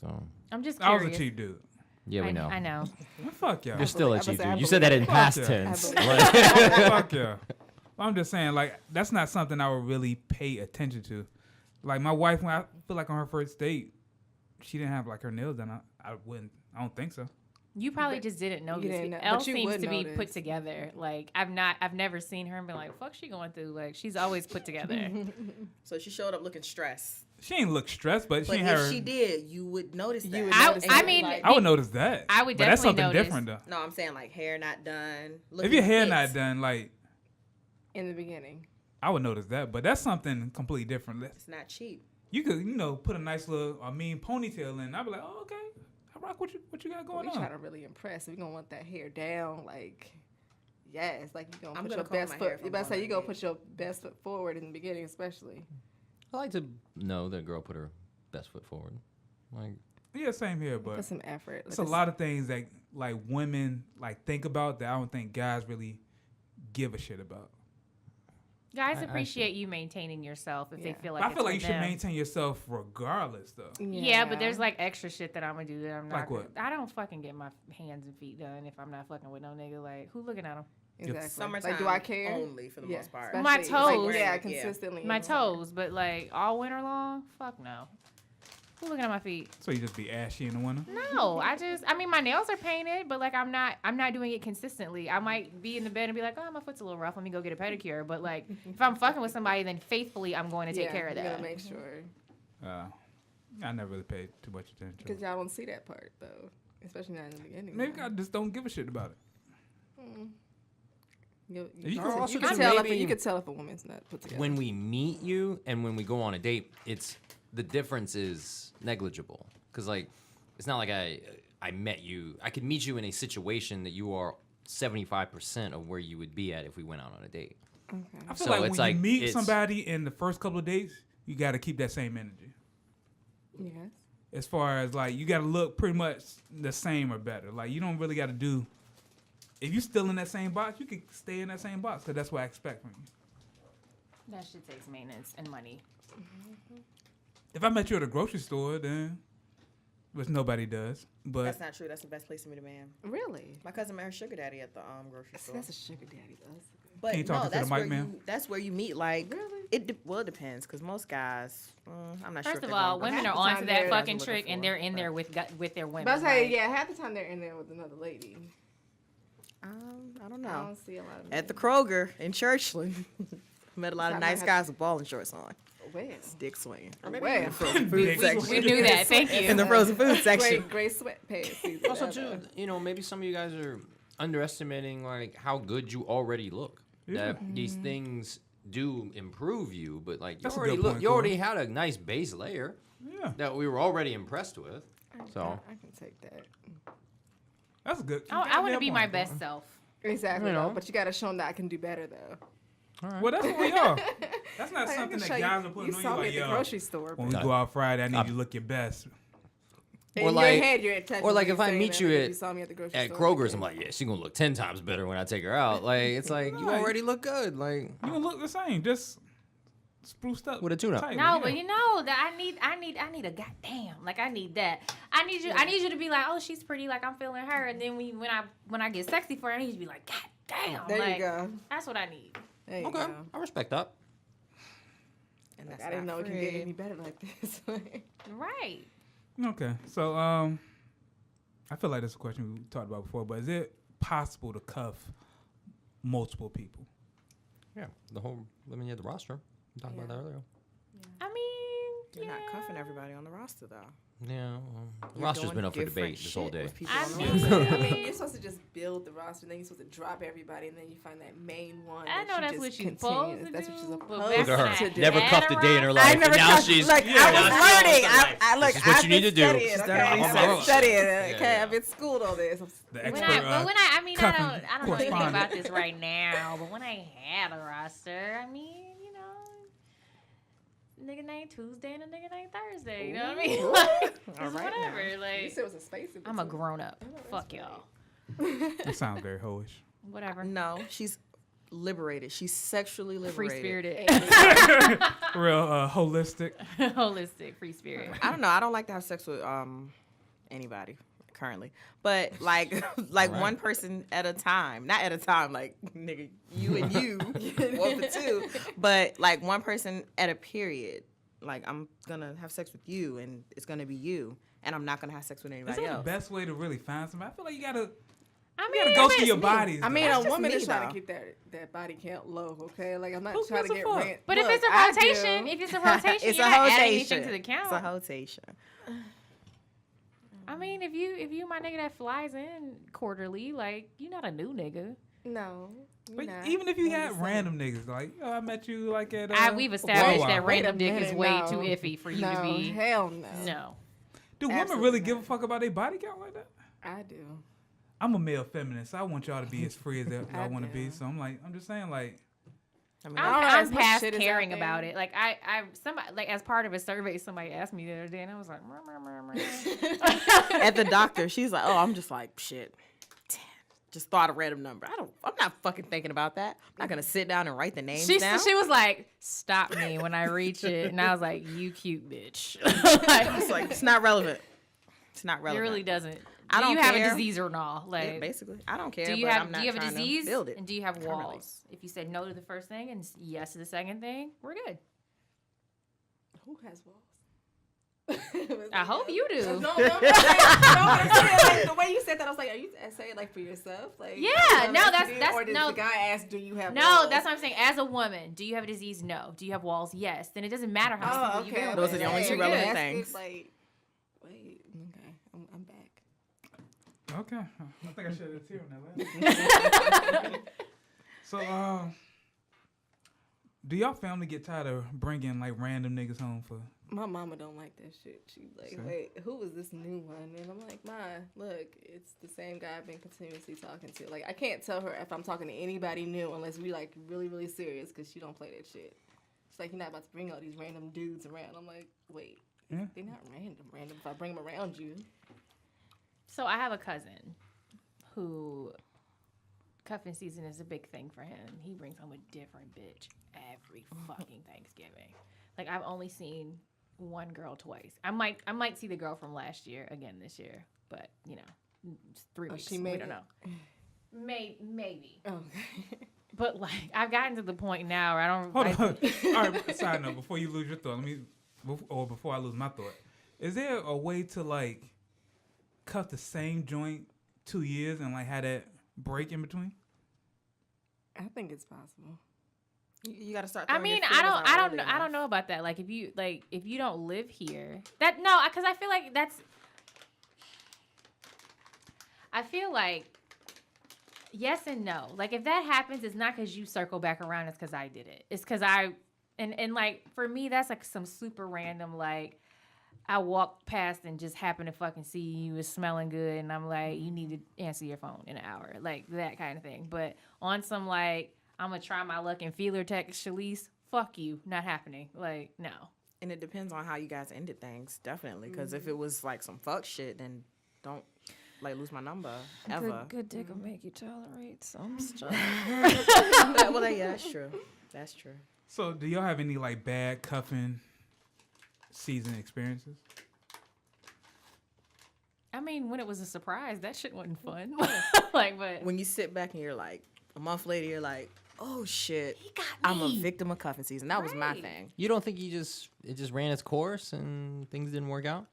So I'm just I curious. was a cheap dude. yeah, we know. I know. Well, fuck y'all. You're still a I cheap believe- I dude. You said that in believe past that. tense. I Like- Fuck yeah. I'm just saying, like, that's not something I would really pay attention to. Like, my wife, when I feel like on her first date, she didn't have like her nails done. I wouldn't. I don't think so. You probably just didn't notice. didn't know, Elle but you seems would to be notice. put together. Like I've never seen her and been like, fuck, she going through. Like she's always put together. So she showed up looking stressed. She ain't look stressed, but she But ain't if her. she did, you would notice that. You would I- notice I that, mean, like, I would notice that. I would But that's definitely something notice. different though. No, I'm saying like hair not done. If looking your hair fit. not done, like, in the beginning. I would notice that. But that's something completely different. It's not cheap. You could, put a nice little, mean ponytail in. I'd be like, oh, okay. I rock what you got going We on. try to really impress. We gonna want that hair down, like, yes, like you gonna I'm put gonna your comb best my hair foot. if You I'm better say going you on gonna a put your best foot forward in the beginning, especially. I like to know that a girl put her best foot forward. Like, Yeah, same here, but Put some effort. it's a lot of things that like women like think about that I don't think guys really give a shit about. Guys I appreciate you maintaining yourself if they Yeah. feel But like I feel like you it's should for them. maintain yourself regardless, though. Yeah, but there's like extra shit that I'm gonna do that I'm not. Like what? I don't fucking get my hands and feet done if I'm not fucking with no nigga. Like who looking at them? exactly. Summertime Like, do I care? only for the Yeah, most part. My especially, toes. Like, yeah, Yeah. consistently. My toes, but like all winter long, fuck no. Who looking at my feet? So you just be ashy in the winter. No, I mean my nails are painted, but like I'm not doing it consistently. I might be in the bed and be like, oh, my foot's a little rough. Let me go get a pedicure. But like if I'm fucking with somebody, then faithfully I'm going to take care of You that. gotta make sure I never really paid too much attention. because y'all don't see that part though, especially not in the beginning. Maybe I just don't give a shit about it. You, You you, can- can, also you can just tell if maybe- you can tell if a woman's not put together. when we meet you and when we go on a date, it's the difference is negligible. Cause like, it's not like I met you. I could meet you in a situation that you are 75% of where you would be at if we went out on a date. I feel So like it's when you like- meet it's- somebody in the first couple of dates, you got to keep that same energy. Yes. As far as like, you got to look pretty much the same or better. Like you don't really got to do. If you still in that same box, you can stay in that same box because that's what I expect from you. That shit takes maintenance and money. If I met you at a grocery store, then which nobody does, but That's not true. That's the best place to meet a man. Really? My cousin met her sugar daddy at the grocery store. That's a sugar daddy though. But Can you talk no, into the that's mic, where ma'am? that's where you meet. Like Really? it depends because most guys, I'm not sure. First if of they're all, going women half are the onto time that they're- fucking looking trick, and for, they're in but- there with their women. But I say, like- yeah, half the time they're in there with another lady. I don't I know. don't see a lot of At the men. Kroger in Churchland, met a lot of I might nice have guys with bowling shorts on, Where? dick swinging. Where? we knew that. Thank you. In the frozen food section. Great sweatpants. Also, too, maybe some of you guys are underestimating like how good you already look. Yeah. That these things do improve you, but like That's a you already good look, point, you already Corey. had a nice base layer yeah, that we were already impressed with. So I can take that. that's good. I want to Goddamn be my point, best bro. self. Exactly. You know. Though, but you gotta show them that I can do better though. Well, that's what we are. That's not Like, I something can that show guys you, are putting you on saw you me like, at the yo, grocery store. when we but go out Friday, I need you to look your best. in Or your like- head, you're or like if I saying meet that you because at- you saw me at the grocery at store. Kroger's, I'm like, yeah, she's gonna look 10 times better when I take her out. Like it's like you Right. already look good. Like You don't look the same, just spruced up With a tune-up. tight, No, yeah. but you know that I need a goddamn. Like I need that. I need you to be like, oh, she's pretty. Like I'm feeling her. And then when I get sexy for her, I need you to be like, god damn. There like, you go. That's what I need. There you okay, go. I respect that. And Like, that's I didn't know not it can get Fred. any better like this. Right. Okay, so I feel like that's a question we talked about before, but is it possible to cuff multiple people? Yeah, the whole. I mean, you had the roster. We talked about that earlier. I mean, You're not cuffing everybody on the roster, though. Yeah, well, the You're roster's doing been up for different debate this whole shit day. with people I on the mean- roster. I mean, you're supposed to just build the roster, then you're supposed to drop everybody, and then you find that main one. I know that's what you're supposed to That's do. what you're but supposed back Look at when her. I Never had cuffed a day in her roster- life. I and never now cuffed. she's Look, yeah, I now was she's learning. like, Look, this is what I've you need been to do. studying, She's okay? done her I've been research. studying. Yeah, Okay, yeah. I've been schooled on this. The When expert. I mean, I Cuffin don't know anything correspondent. about this right now, but when I had a roster, I mean, you know, nigga named Tuesday and a nigga named Thursday. You know what I mean? Like, it's All right whatever. You Like, said it was a space in I'm a between. grown up. Oh, that's Fuck right. y'all. That sounds very hoish. Whatever. No, she's liberated. She's sexually Free liberated. spirited, Real holistic. holistic, free spirit. I don't know. I don't like to have sex with anybody currently, but like like Alright. one person at a time. Not at a time, like nigga, you and you, one for two. But like one person at a period. Like I'm gonna have sex with you, and it's gonna be you, and I'm not gonna have sex with Is anybody that the else. best way to really find somebody? I feel like you gotta I you mean, gotta go if through it's your me- bodies. I mean, though. a just woman me, is trying though. to keep that body count low, okay? Like, I'm not Who trying to gives a get fuck? rent. But if Look, it's a I rotation, do. if it's a rotation, It's you're a not adding rotation. anything to the count. It's a rotation. I mean, if you my nigga that flies in quarterly, like you not a new nigga. No. you're But not. even if you I'm had just saying. random niggas, like, oh, I met you like at We've established Wawa. that Wait a random dick is minute, way no. too iffy for you no, to be. hell no. No. Do women Absolutely really give a not. fuck about their body count like that? I do. I'm a male feminist, so I want y'all to be as free as I y'all want to be. do. So I'm just saying, like, I mean, I don't know, I'm as much past shit is out caring there. about it. Like somebody like as part of a survey, somebody asked me the other day, and I was like, "Meh, meh, meh, meh." at the doctor, she's like, "Oh, I'm just like shit." Just thought a random number. I'm not fucking thinking about that. I'm not gonna sit down and write the names down. She was like, "Stop me when I reach it," and I was like, "You cute bitch." It's like it's not relevant. It's not It relevant. really doesn't. I Do don't you have care. a disease or not? Yeah, Like, basically, I don't care. do you but have I'm not do you have a trying to disease? build it. And do you have currently. walls? If you said no to the first thing and yes to the second thing, we're good. Who has walls? I hope you do. No, I'm saying, like, the way you said that, I was like, are you saying like for yourself? Like, Yeah, you no, know, that's- or did no. the guy ask, do you have No, walls? that's what I'm saying. As a woman, do you have a disease? No. Do you have walls? Yes. Then it doesn't matter how Oh, many okay. people Those you are the been only with. two You're relevant good. things. Like, wait, okay, I'm back. okay, I think I shed a tear on that last. So, do y'all family get tired of bringing like random niggas home for? My mama don't like that shit. She's like, So? wait, who is this new one? And I'm like, Ma, look, it's the same guy I've been continuously talking to. Like, I can't tell her if I'm talking to anybody new unless we like really, really serious because she don't play that shit. She's like, you're not about to bring all these random dudes around. I'm like, wait, Yeah. they're not random if I bring them around you. So I have a cousin who cuffing season is a big thing for him. He brings home a different bitch every fucking Thanksgiving. Like I've only seen one girl twice. I might see the girl from last year again this year, but you know, it's 3 weeks. she We made don't it. know. Maybe. Oh, But like I've gotten to the point now where I don't. Hold I- on. All right. Side note: before you lose your thought, before I lose my thought, is there a way to like cut the same joint 2 years and like have that break in between? I think it's possible. You got to start. I throwing your mean, feelers out I early don't enough. know about that. Like if you don't live here, because I feel like yes and no. Like if that happens, it's not because you circle back around. It's because I did it. It's because and like for me, that's like some super random like. I walked past and just happened to fucking see you was smelling good, and I'm like, you need to answer your phone in an hour, like that kind of thing. But on some like, I'm gonna try my luck and feeler text Shalise, fuck you, not happening. Like no. And it depends on how you guys ended things, definitely. Because if it was like some fuck shit, then don't like lose my number ever. Good dick will make you tolerate some stuff. Well, yeah, that's true. That's true. So, do y'all have any like bad cuffing season experiences? I mean, when it was a surprise, that shit wasn't fun. Like, but When you sit back and you're like, a month later, you're like, oh shit, he got I'm a me. victim of cuffing season. That was my Right. thing. You don't think it just ran its course and things didn't work out?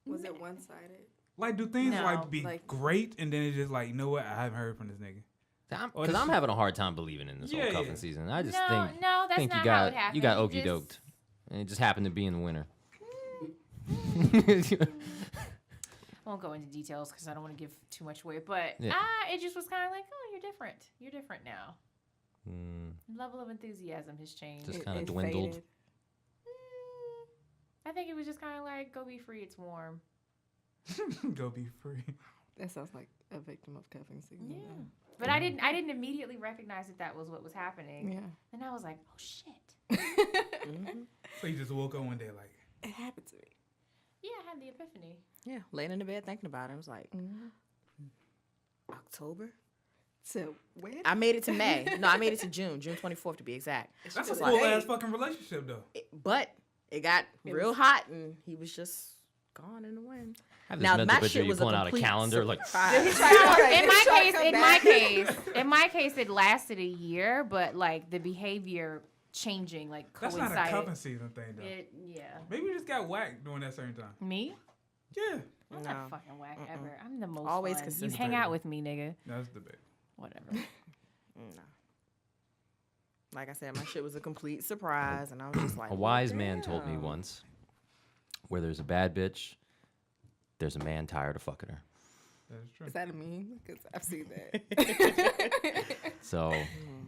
Was it one-sided? Like, do things No, like be like- great and then it's just like, you know what? I haven't heard from this nigga. Because I'm having a hard time believing in this whole cuffing season. I just No, that's think not you how it got happened. you got You okey just- doked, and it just happened to be in the winter. I won't go into details because I don't want to give too much away. But Yeah. it just was kind of like, oh, you're different. You're different now. Mm, Level of enthusiasm has changed. just It- kind of it dwindled. faded. I think it was just kind of like, go be free. It's warm. Go be free. That sounds like a victim of cuffing season. Yeah. though. But I didn't immediately recognize that was what was happening. Yeah. And I was like, oh shit. So you just woke up one day like, It happened to me. Yeah, I had the epiphany. Yeah, laying in the bed thinking about it. I was like, October? So when? I made it to May. No, I made it to June 24th to be exact. that's a was full like, ass hey. fucking relationship though. But it got real hot, and he was just gone in the wind. I have this Now, mental that picture shit you was a pulling out a complete calendar like. surprise. In my case, it lasted a year, but like the behavior changing, like That's coincided. not a cuffing season thing though. Yeah. Maybe you just got whacked during that certain time. Me? Yeah, I'm No. not fucking whack ever. I'm the most Always fun. You consistent. hang out with me, nigga. that's the bit. Whatever. No. Like I said, my shit was a complete surprise, and I was just like, A wise man told me damn. once, where there's a bad bitch, there's a man tired of fucking her. That is true. Is that a meme? Because I've seen that. So,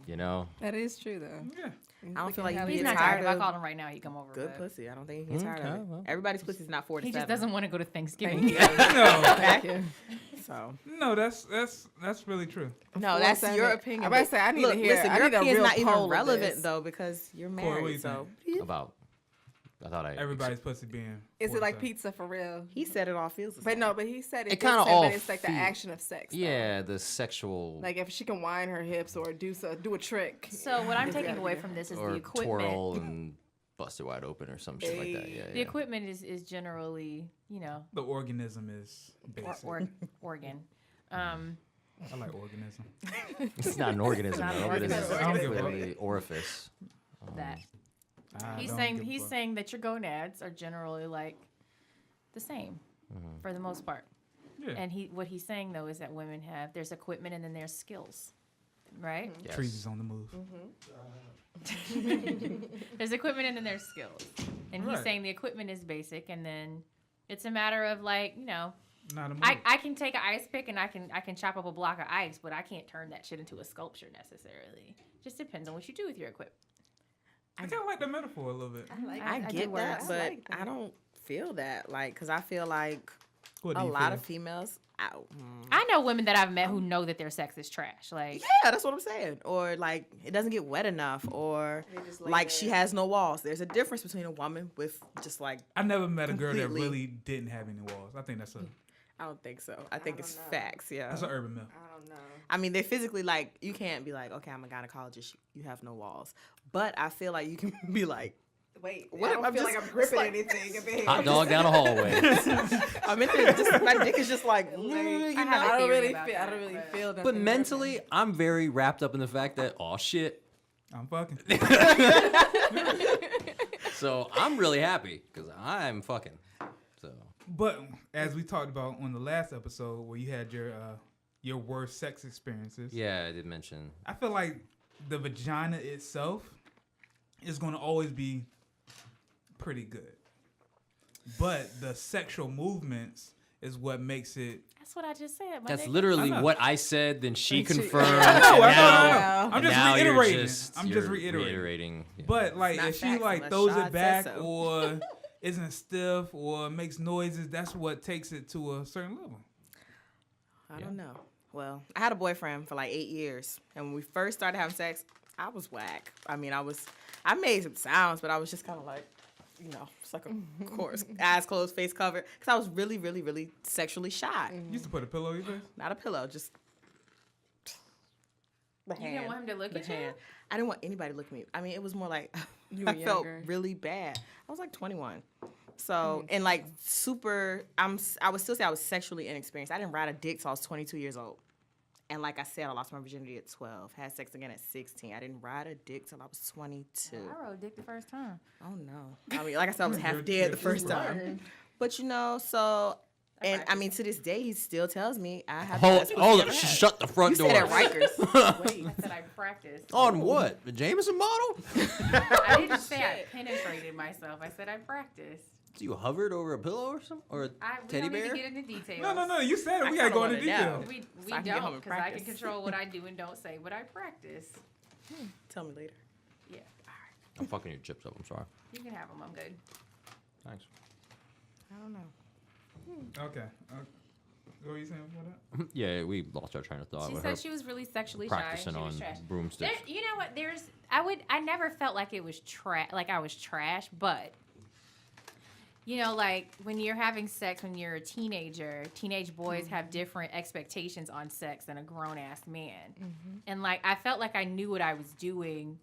you know, That is true, though. Yeah. I don't feel like He's get not tired tired. If I of called him right now, he'd come over. good but pussy. I don't think he gets tired of Okay, it. well. Everybody's pussy's not 4 to He 7. just doesn't want to go to Thanksgiving. No, Thank you. So no, that's really true. no, that's 4-7. your opinion. I'm about to but say, I need look, to hear. Listen, I your need a opinion's real not even poll of relevant this. though because you're Corey, what married. you So about. I thought I. Everybody's pussy being. Is it like 4-7. pizza for real? he said it all feels the But same. no, but he said It it kinda kinda all but it's like the feel- action of sex. though. Yeah, the sexual Like if she can wind her hips or do a trick. So what I'm it's taking gotta away be from this is or the equipment. twirl and bust it wide open or some shit like that. Yeah, The yeah. equipment is generally, you know, The organism is basic. organ. I like organism. It's not an organism. Not An an organism is organism. I don't give a literally orifice. That I he's don't saying give a he's fuck. saying that your gonads are generally like the same for the most part. Yeah. And what he's saying though is that women there's equipment and then there's skills, right? Yes. Treezy's on the move. There's equipment and then there's skills, and he's Right. saying the equipment is basic, and then it's a matter of like Not a move. I can take an ice pick and I can chop up a block of ice, but I can't turn that shit into a sculpture necessarily. Just depends on what you do with your equipment. I kind of like the metaphor a little bit. I do get that, words. but like that. I don't feel that. Like, because I feel like What do a you lot feel? of females. I know women that I've met who know that their sex is trash. Like, Yeah, that's what I'm saying. Or like it doesn't get wet enough, or They just lay like there. she has no walls. There's a difference between a woman with just like I never met a girl that completely- really didn't have any walls. I think that's a I don't think so. I think it's don't know. facts. Yeah. that's an urban myth. I don't know. I mean, they're physically like you can't be like, okay, I'm a gynecologist. You have no walls, but I feel like you can be like, Wait, What I if don't I'm feel just- like I'm gripping like- anything. I mean, Hot dog down a hallway. I'm in there. Just, my dick is just like, Like, you I know. have a I don't theory really about feel. I that, don't really but- feel. But nothing mentally, I'm very wrapped up in the fact that, oh shit. I'm fucking. So I'm really happy because I'm fucking. So But as we talked about on the last episode where you had your worst sex experiences, yeah, I did mention. I feel like the vagina itself is going to always be pretty good. But the sexual movements is what makes it. that's what I just said. my That's nigga. literally I know. what I said. Then she confirmed. I know, and I know. now- I'm just now you're reiterating. just- I'm you're just reiterating. Yeah. But like, not if she facts like unless throws Shad it says back so. or isn't stiff or makes noises, that's what takes it to a certain level. I don't know. Well, I had a boyfriend for like 8 years, and when we first started having sex, I was whack. I mean, I made some sounds, but I was just kind of like, you know, just like a course, eyes closed, face covered, because I was really, really, really sexually shy. You used to put a pillow in your face. Not a pillow, just the You hand. didn't want him to look the at you? hand. I didn't want anybody to look at me. I mean, it was more like You I were felt younger. really bad. I was like 21. So, and like I would still say I was sexually inexperienced. I didn't ride a dick till I was 22 years old. And like I said, I lost my virginity at 12. Had sex again at 16. I didn't ride a dick till I was 22. I rode dick the first time. Oh no. I mean, like I said, I was half You're dead the just first time. But you know, so And I mean, to this day, he still tells me I have. Shut the front door. You said at Rikers. Wait. I said I practiced. On what? The Jameson model? I didn't say I penetrated myself. I said I practiced. So you hovered over a pillow or something? Or a We teddy don't bear? need to get into details. No. You said it. We gotta go into detail. We So I can get home don't, and because I can practice. control what I do and don't say, but I practice. Tell me later. Yeah. I'm fucking your chips up. I'm sorry. You can have them. I'm good. Thanks. I don't know. Okay. What were you saying for that? Yeah, we lost our train of thought She with her said she was really sexually practicing shy. She on was trash. broomsticks. You know what? I never felt like it was trash, like I was trash, but you know, like when you're having sex when you're a teenager, teenage boys have different expectations on sex than a grown ass man. And like I felt like I knew what I was doing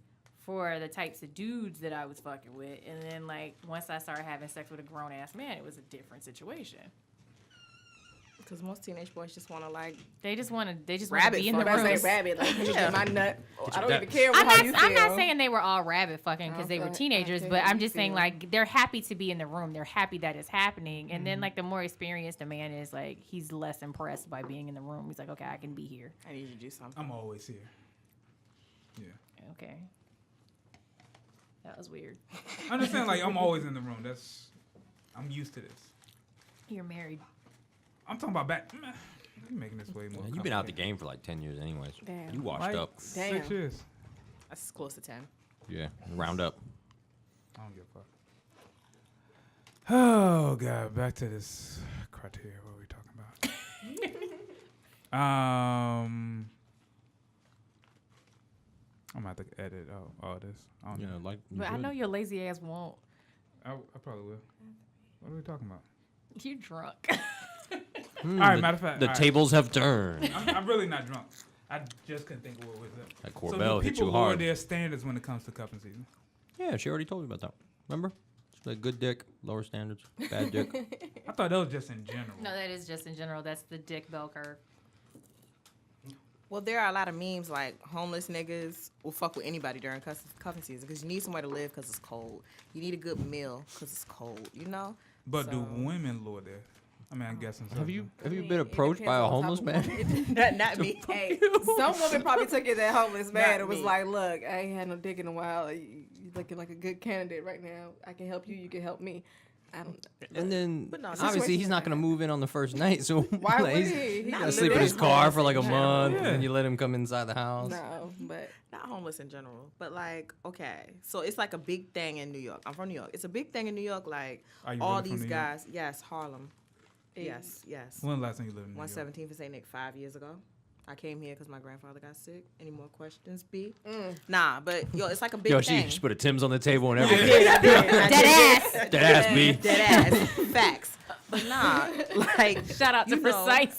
for the types of dudes that I was fucking with. And then like once I started having sex with a grown ass man, it was a different situation. Because most teenage boys just want to like. They just want to Rabbit be in the fuck. room. I say rabbit, like Yeah. my nut. I don't that- even care I'm how you not, feel. I'm not saying they were all rabbit fucking because they were Okay, teenagers, okay, but how I'm you just saying feel. like they're happy to be in the room. They're happy that it's happening. And then like the more experienced a man is, like he's less impressed by being in the room. He's like, okay, I can be here. I need you to do something. I'm always here. Yeah. Okay. That was weird. I understand. Like I'm always in the room. I'm used to this. You're married. I'm talking about back. You're making this way more. You've been out the complicated. game for like 10 years anyways. Damn. You washed Like, up. 6 Damn. years. That's close to 10. Yeah, round up. I don't give a fuck. Oh god, back to this criteria. What are we talking about? I'm gonna have to edit out all this. I don't know. like. But I know your lazy ass won't. I probably will. What are we talking about? You're drunk. All right, matter of fact, The all right. tables have turned. I'm really not drunk. I just couldn't think of what was it. That So Corbell do hit people you lower hard. their standards when it comes to cuffing season? Yeah, she already told me about that. Remember? She's like good dick, lower standards, bad dick. I thought that was just in general. No, that is just in general. That's the dick bell curve. Well, there are a lot of memes like homeless niggas will fuck with anybody during cuffing season because you need somewhere to live because it's cold. You need a good meal because it's cold, you know? But do So- women lower their? I mean, I'm guessing so. Have you I mean, been it approached by depends a on homeless the type of man? Not me. Hey, some woman probably took it that homeless man Not and was me. like, "Look, I ain't had no dick in a while. You looking like a good candidate right now. I can help you. You can help me." I don't. And then But no, obviously he's situations not like gonna that. move in on the first night, so Why would he's he? He gotta live sleep in in his his car house for like a in month, general. and you let him come inside the house. No, but Not homeless in general, but like, okay. So it's like a big thing in New York. I'm from New York. It's a big thing in New York. Like, Are you all really from these New York? guys. Yes, Harlem. Yes. When the last time you lived in New York? 117 for St. Nick 5 years ago. I came here because my grandfather got sick. Any more questions, B? Nah, but yo, it's like a big Yo, thing. she put a Tim's on the table and everything. I did. Dead ass. That ass B. Dead ass. Facts. But nah, like, Shout out to you know, Precise.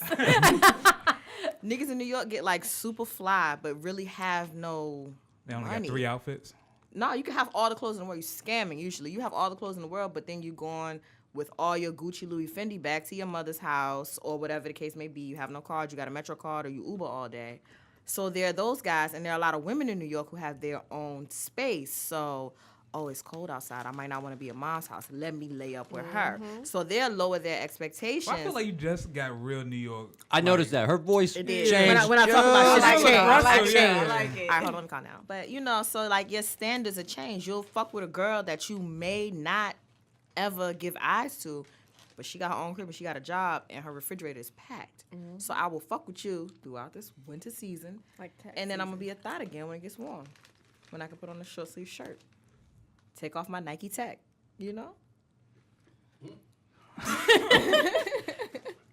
niggas in New York get like super fly, but really have no They only money. got 3 outfits. No, you can have all the clothes in the world. You're scamming usually. You have all the clothes in the world, but then you go on with all your Gucci, Louis, Fendi back to your mother's house or whatever the case may be. You have no card. You got a Metro card or you Uber all day. So there are those guys, and there are a lot of women in New York who have their own space. So, oh, it's cold outside. I might not want to be at mom's house. Let me lay up with her. So they'll lower their expectations. Well, I feel like you just got real New York. I noticed that her voice It changed. did. When I talk about shit, I just change. like I Russell, change. yeah. I like it. All right, hold on, let me calm down. But you know, so like your standards are changed. You'll fuck with a girl that you may not ever give eyes to, but she got her own crib and she got a job and her refrigerator is packed. So I will fuck with you throughout this winter season, like tax and then I'm gonna season. be a thought again when it gets warm, when I can put on a short sleeve shirt, take off my Nike Tech, you know.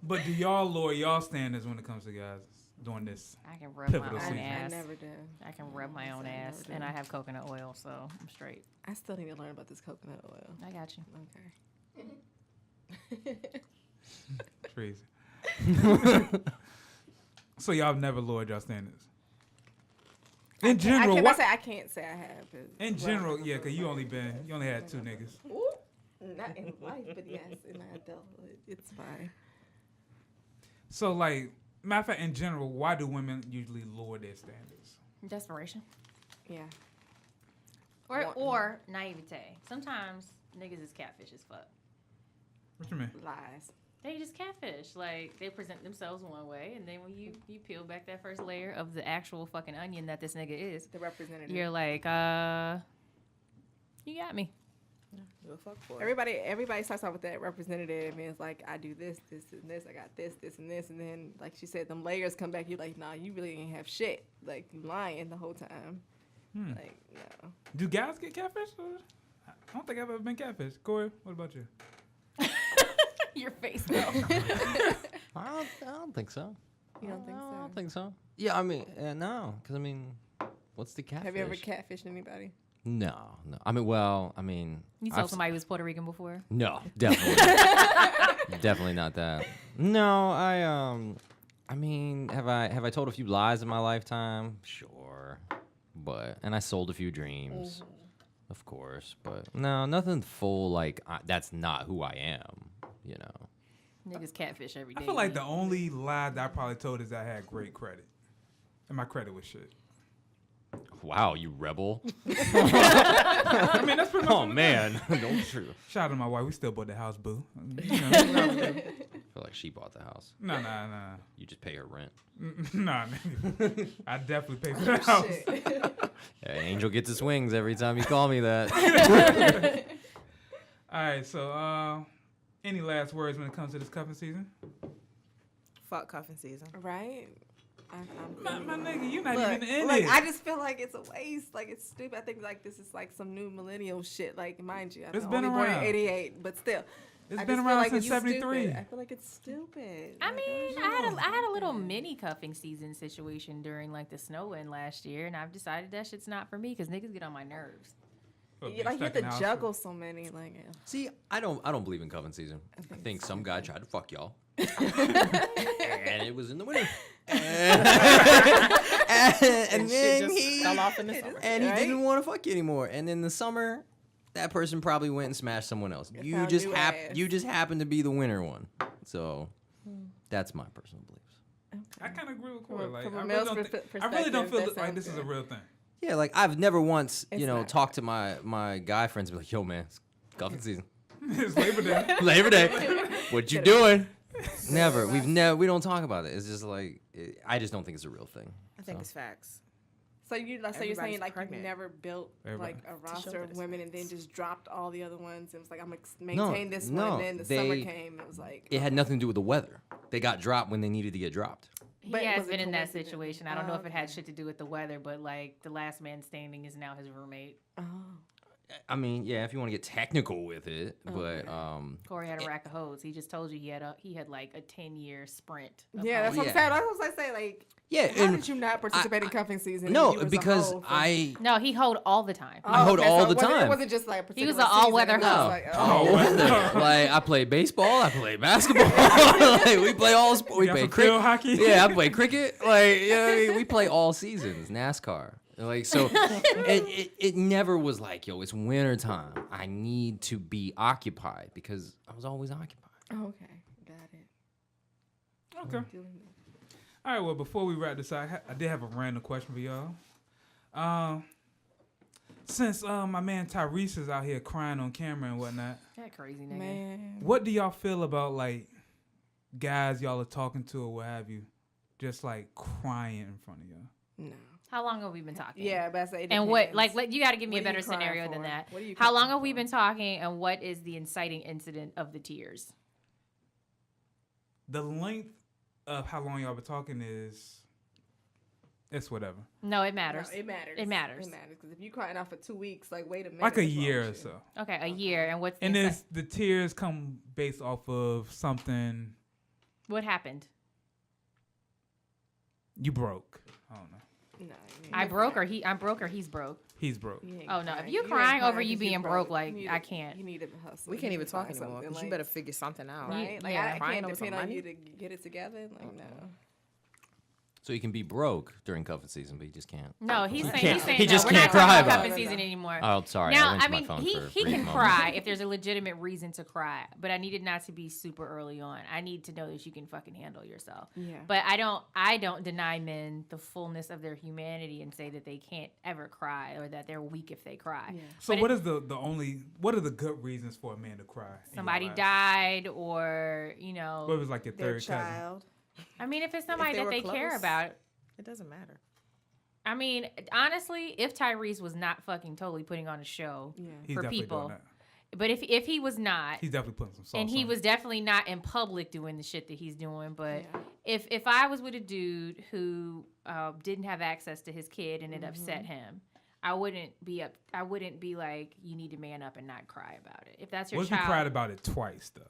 But do y'all lower y'all standards when it comes to guys doing this? I can rub my Pivotal own season. I ass. never do. I can rub my own ass, and I have coconut oil, so I'm straight. I still need to learn about this coconut oil. I got you. Okay. Crazy. So y'all have never lowered y'all standards? In general, I what? can't say I have. In general, yeah, because you only had 2 niggas. Ooh, not in life, but yes, in my adulthood, it's fine. So, like, matter of fact, in general, why do women usually lower their standards? Desperation. Yeah. Or naivete. Sometimes niggas is catfish as fuck. What you mean? Lies. They just catfish. Like, they present themselves one way, and then when you peel back that first layer of the actual fucking onion that this nigga is, The representative. you're like, you got me. You'll fuck for it. Everybody starts off with that representative, and it's like, I do this, this, and this. I got this, this, and this, and then, like she said, them layers come back. You're like, nah, you really ain't have shit. Like, you lying the whole time. Like, no. Do guys get catfished? I don't think I've ever been catfished. Corey, what about you? Your face, though. I don't think so. You don't think I so? don't think so. Yeah, I mean, no, because I mean, what's the catfish? Have you ever catfished anybody? No. I mean, well, I mean, You told somebody who was Puerto Rican before? no, definitely, definitely not that. No, I mean, have I told a few lies in my lifetime? Sure, and I sold a few dreams, of course, but no, nothing full like that's not who I am, you know. Niggas catfish every day. I feel like the only lie that I probably told is I had great credit. And my credit was shit. Wow, you rebel! I mean, that's pretty much Oh what it man, don't true. is. Shout out to my wife. We still bought the house, boo. You know, I feel like she bought the house. nah. You just pay her rent. Nah, nigga. I definitely paid for the house. Yeah, Angel gets his wings every time you call me that. All right, so any last words when it comes to this cuffing season? Fuck cuffing season. Right? My nigga, you're not Look, even in like, it. I just feel like it's a waste. Like, it's stupid. I think, like, this is, like, some new millennial shit. Like, mind you, It's I'm been only born in around. 88, but still. It's I been just feel around like since it's 73. stupid. I feel like it's stupid. I Like, mean, I had a little mini cuffing season situation during like the snow in last year, and I've decided that shit's not for me because niggas get on my nerves. you have to juggle so many. Like, yeah. See, I don't believe in coven season. I think some guy tried to fuck y'all. And it was in the winter. And then he fell off in the summer. and he Right? didn't want to fuck you anymore. And in the summer, that person probably went and smashed someone else. You found just new ass. you just happen to be the winner one. So that's my personal beliefs. I kind of agree with Corey. From Like, a I really male's don't perspective, I really don't feel that like this sounds is a good. real thing. Yeah, like I've never once, It's you know, not. talked to my guy friends and be like, yo man, it's cuffing season. It's Labor Day. Labor Day. What you doing? Never. We don't talk about it. It's just like I just don't think it's a real thing. I think So. it's facts. So you're saying Everybody's like pregnant. you've never built Everybody. like a show roster that of it's women and then facts. just dropped all the other ones. It was like I'm gonna maintain this one, no, and then the summer they- came. It was like It had nothing to do with the weather. They got dropped when they needed to get dropped. But He has was it been in that coincidence? situation. I don't know if it had Okay. shit to do with the weather, but like the last man standing is now his roommate. Oh. I mean, yeah, if you want to get technical with it, but Corey had a rack of hoes. He just told you he had like a 10-year sprint. of Yeah, that's hoes. what I'm Yeah. saying. That's what I say. Like, yeah, how and did you not participate in cuffing season? and you no, was a because hoe for- I No, he hoed all the time. I hoed okay, all so the it wasn't- time. It wasn't just like a He was particular an all-weather season. It was hoe. like, oh, weather. Like I play baseball, I play basketball. Like, we play all sports. We got play some cricket. field hockey? Yeah, I play cricket. Like you know what I mean? We play all seasons. NASCAR. Like so, it never was like, yo, it's winter time. I need to be occupied because I was always occupied. Oh, okay, got it. Okay. All right, well, before we wrap this up, I did have a random question for y'all. Since my man Tyrese is out here crying on camera and whatnot, That crazy nigga. Man, what do y'all feel about, like, guys y'all are talking to or what have you, just, like, crying in front of y'all? no. How long have we been talking? Yeah, but I say it And what, depends. like, you got to give me What a are you better crying scenario than for? that. What are you How long crying have we for? been talking, and what is the inciting incident of the tears? The length of how long y'all been talking is, it's whatever. No, it matters. No, it matters. It matters. It matters because if you crying out for 2 weeks, like wait a minute, Like a what's wrong year with or you? so. Okay, a year. And what's the And inci- then the tears come based off of something what happened? you broke. I don't know. No, I'm broke or he's broke. He's broke. Oh, no. If you crying over you being broke, like, I can't. You need to hustle. We You can't need even to talk find anymore something, because you like- better figure something out. right. Like Yeah. I Crying can't over some depend on money? you to get it together. Like no. So he can be broke during cuffing season, but he just can't. No, he's saying can't- he's saying he no, just we're can't not talking cry about about cuffing it. season anymore. Oh, sorry. Now, I went to I mean, my phone he for a he brief can moment. cry if there's a legitimate reason to cry, but I need it not to be super early on. I need to know that you can fucking handle yourself. Yeah. But I don't deny men the fullness of their humanity and say that they can't ever cry or that they're weak if they cry. Yeah. So But what are the good reasons for a man to cry? in your Somebody eyes? died, or you know, What was like your Their third cousin? child. I mean, if it's somebody they that were they care close. about. It doesn't matter. I mean, honestly, if Tyrese was not fucking totally putting on a show Yeah. He's for definitely people, doing that. but if he was not, He's definitely putting some sauce and he on was definitely not in public doing the shit that he's doing, but Yeah. if I was with a dude who didn't have access to his kid and it upset him, I wouldn't be like, you need to man up and not cry about it. If that's your What if he child, cried about it twice though?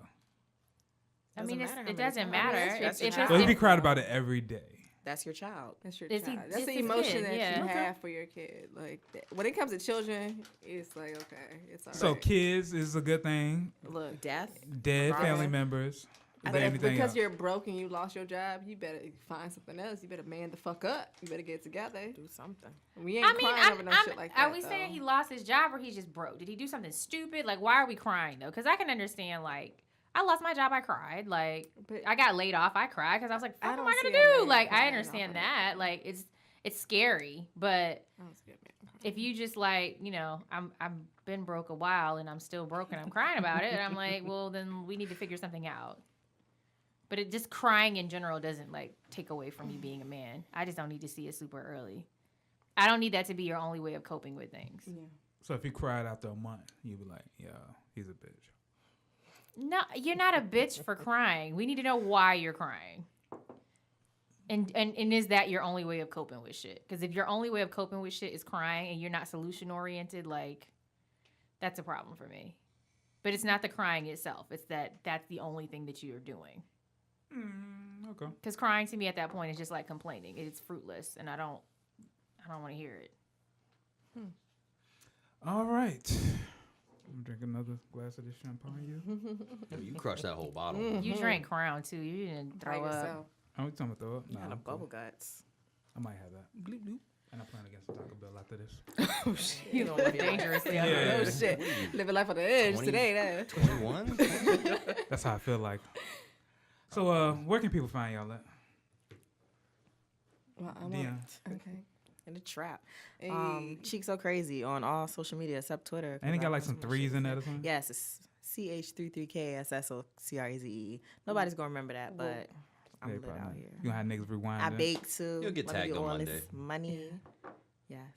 I mean, Doesn't matter how it many doesn't times. matter. I mean, that's If your it's What if he if- cried about it every day? That's your child. That's your Is he- child. That's it's the his emotion kid, that yeah. you Okay. have for your kid. Like when it comes to children, it's like okay, it's all So right. kids is a good thing. Look, Death. Dead Right. family members. Is but there if, anything because else? you're broke and you lost your job, you better find something else. You better man the fuck up. You better get it together. Do something. We ain't I mean, crying over no shit like that. are we saying he lost his job or he just broke? Did he do something stupid? Like, why are we crying though? Because I can understand, like, I lost my job, I cried. Like, But- I got laid off, I cried because I was like, I "Fuck, am don't I see gonna a do?" man Like, I crying understand off of that. Like, it's scary, but I don't see a man crying. if you just like, you know, I've been broke a while and I'm still broke and I'm crying about it, and I'm like, well, then we need to figure something out. But it just crying in general doesn't like take away from you being a man. I just don't need to see it super early. I don't need that to be your only way of coping with things. Yeah. So if he cried after a month, you'd be like, yeah, he's a bitch. No, you're not a bitch for crying. We need to know why you're crying. And is that your only way of coping with shit? Because if your only way of coping with shit is crying and you're not solution oriented, like, that's a problem for me. But it's not the crying itself. It's that's the only thing that you're doing. Okay. Because crying to me at that point is just like complaining. It's fruitless, and I don't want to hear it. All right. I'm drinking another glass of this champagne. You crushed that whole bottle. You drank Crown too. You didn't By throw up. yourself. Oh, we talking about throw up? You Nah, got a I'm cool. bubble guts. I might have that. Bleep, bloop. And I plan against the Taco Bell after this. You don't live your life. Dangerously. Yeah. Oh shit! Living life on the edge 20. today. 21? That's how I feel like. So, where can people find y'all at? Well, I want DM. okay. In the trap. Hey. Cheek So Crazy on all social media except Twitter. And it 'cause got I like post some my threes shit in there. that or something? Yes, it's CH33KSSOCREZE. Nobody's gonna remember that, but I'm Yeah, lit probably out not. here. You gonna have niggas rewind I it? bake too. You'll get Let me tagged on all Monday. this money. Yes.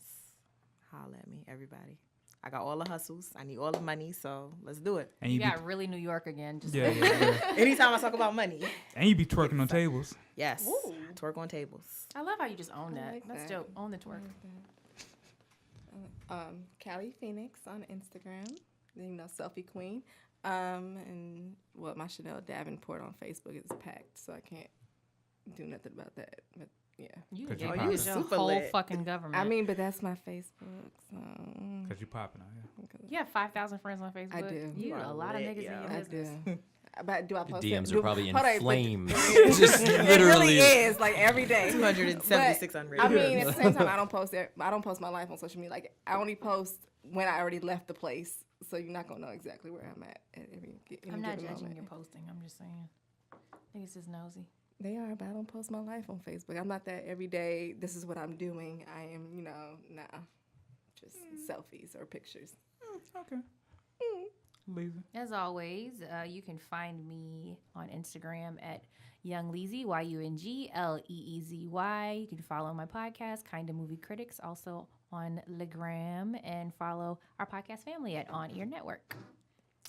Holla at me, everybody. I got all the hustles. I need all the money, so let's do it. And You you be, got really New York again. Just yeah, yeah. Anytime I talk about money. And you be twerking on tables. Yes. Ooh. Twerk on tables. I love how you just own that. like That's that. dope. Own the twerk. Callie Phoenix on Instagram. You know, selfie queen. And my Chanel Davenport on Facebook is packed, so I can't do nothing about that. But yeah, You Cause can you get poppin'. your super whole lit. fucking government. I mean, but that's my Facebook. So Because you popping out, yeah. you have 5,000 friends on Facebook. I do. You You a are lot of lit, niggas yo. in your I business. do. But do I post DMs it? are probably in hold on, but- flames. Just It literally. really is like every day. 276 But, unread. I mean, at the same time, I don't post my life on social media. Like I only post when I already left the place, so you're not gonna know exactly where I'm at any I'm not given judging moment. your posting. I'm just saying. Niggas is nosy. They are, but I don't post my life on Facebook. I'm not that every day. This is what I'm doing. I am, just selfies or pictures. Okay. Leezy. As always, you can find me on Instagram at Young Leezy, YUNGLEEZY. You can follow my podcast, Kinda Movie Critics, also on Legram, and follow our podcast family at On Ear Network.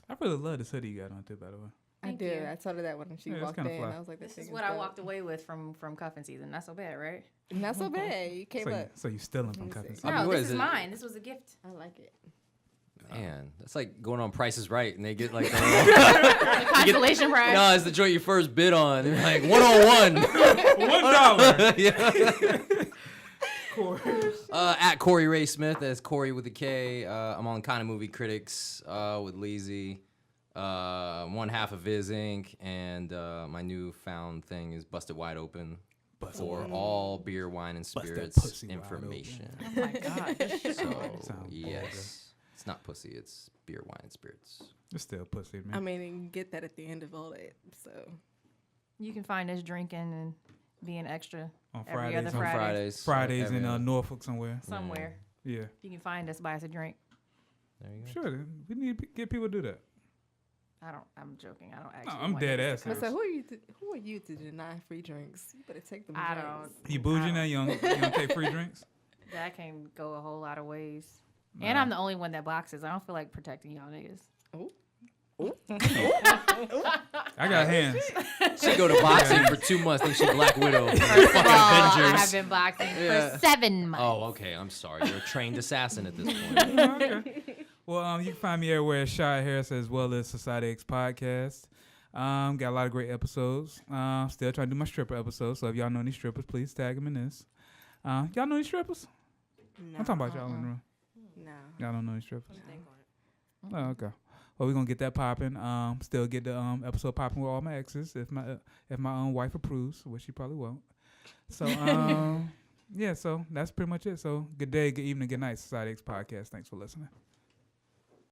I really love this hoodie you got on too, by the way. Thank I did. you. I told her that when she Yeah, it's walked kinda in. fly. I was like, This thing is what I dope. walked away with from cuffing season. Not so bad, right? Not so bad. You came So, up. so you stealing from Let me Cuffin see. City. I mean, No, what this is is it? mine. This was a gift. I like it. Man, that's like going on Price is Right, and they get like The consolation prize. no, it's the joint you first bid on. They're like 101. $1. Yeah. Course. At Corey Ray Smith, that's Corey with a K. I'm on Kind of Movie Critics with Leezy. One half of Viz Inc. And my newfound thing is Busted Wide Open. Bust for that- all beer, wine, and Bust that spirits pussy wide information. Oh my god. this shit- So Sound yes, it's not pussy. It's beer, wine, and spirits. It's still pussy, man. I mean, you can get that at the end of all that. So You can find us drinking and being extra on every Fridays, other On Friday. Fridays. Fridays every in other- Norfolk somewhere. somewhere. Yeah, You can find us, buy us a drink. There you go. sure. We need to get people to do that. I'm joking. I don't No, actually. I'm want dead niggas to ass. come. so who are you to deny free drinks? You better take them. I drinks. don't. You bougie now? You don't take free drinks? That can go a whole lot of ways. And I'm the only one that boxes. I don't feel like protecting y'all niggas. I got hands. She go to boxing for 2 months, then she Black Widow. First of Fucking all, I Avengers. have been boxing Yeah. for 7 months. Oh, okay. I'm sorry. You're a trained assassin at this point. Okay. Well, you can find me everywhere at Shia Harris as well as Society X Podcast. Got a lot of great episodes. Still trying to do my stripper episodes. So if y'all know any strippers, please tag them in this. Y'all know any strippers? No. I'm talking about y'all in the room. No. Y'all don't know any strippers? Oh, okay. Well, we're gonna get that popping. Still get the episode popping with all my exes if my own wife approves, which she probably won't. So yeah, so that's pretty much it. So good day, good evening, good night, Society X Podcast. Thanks for listening.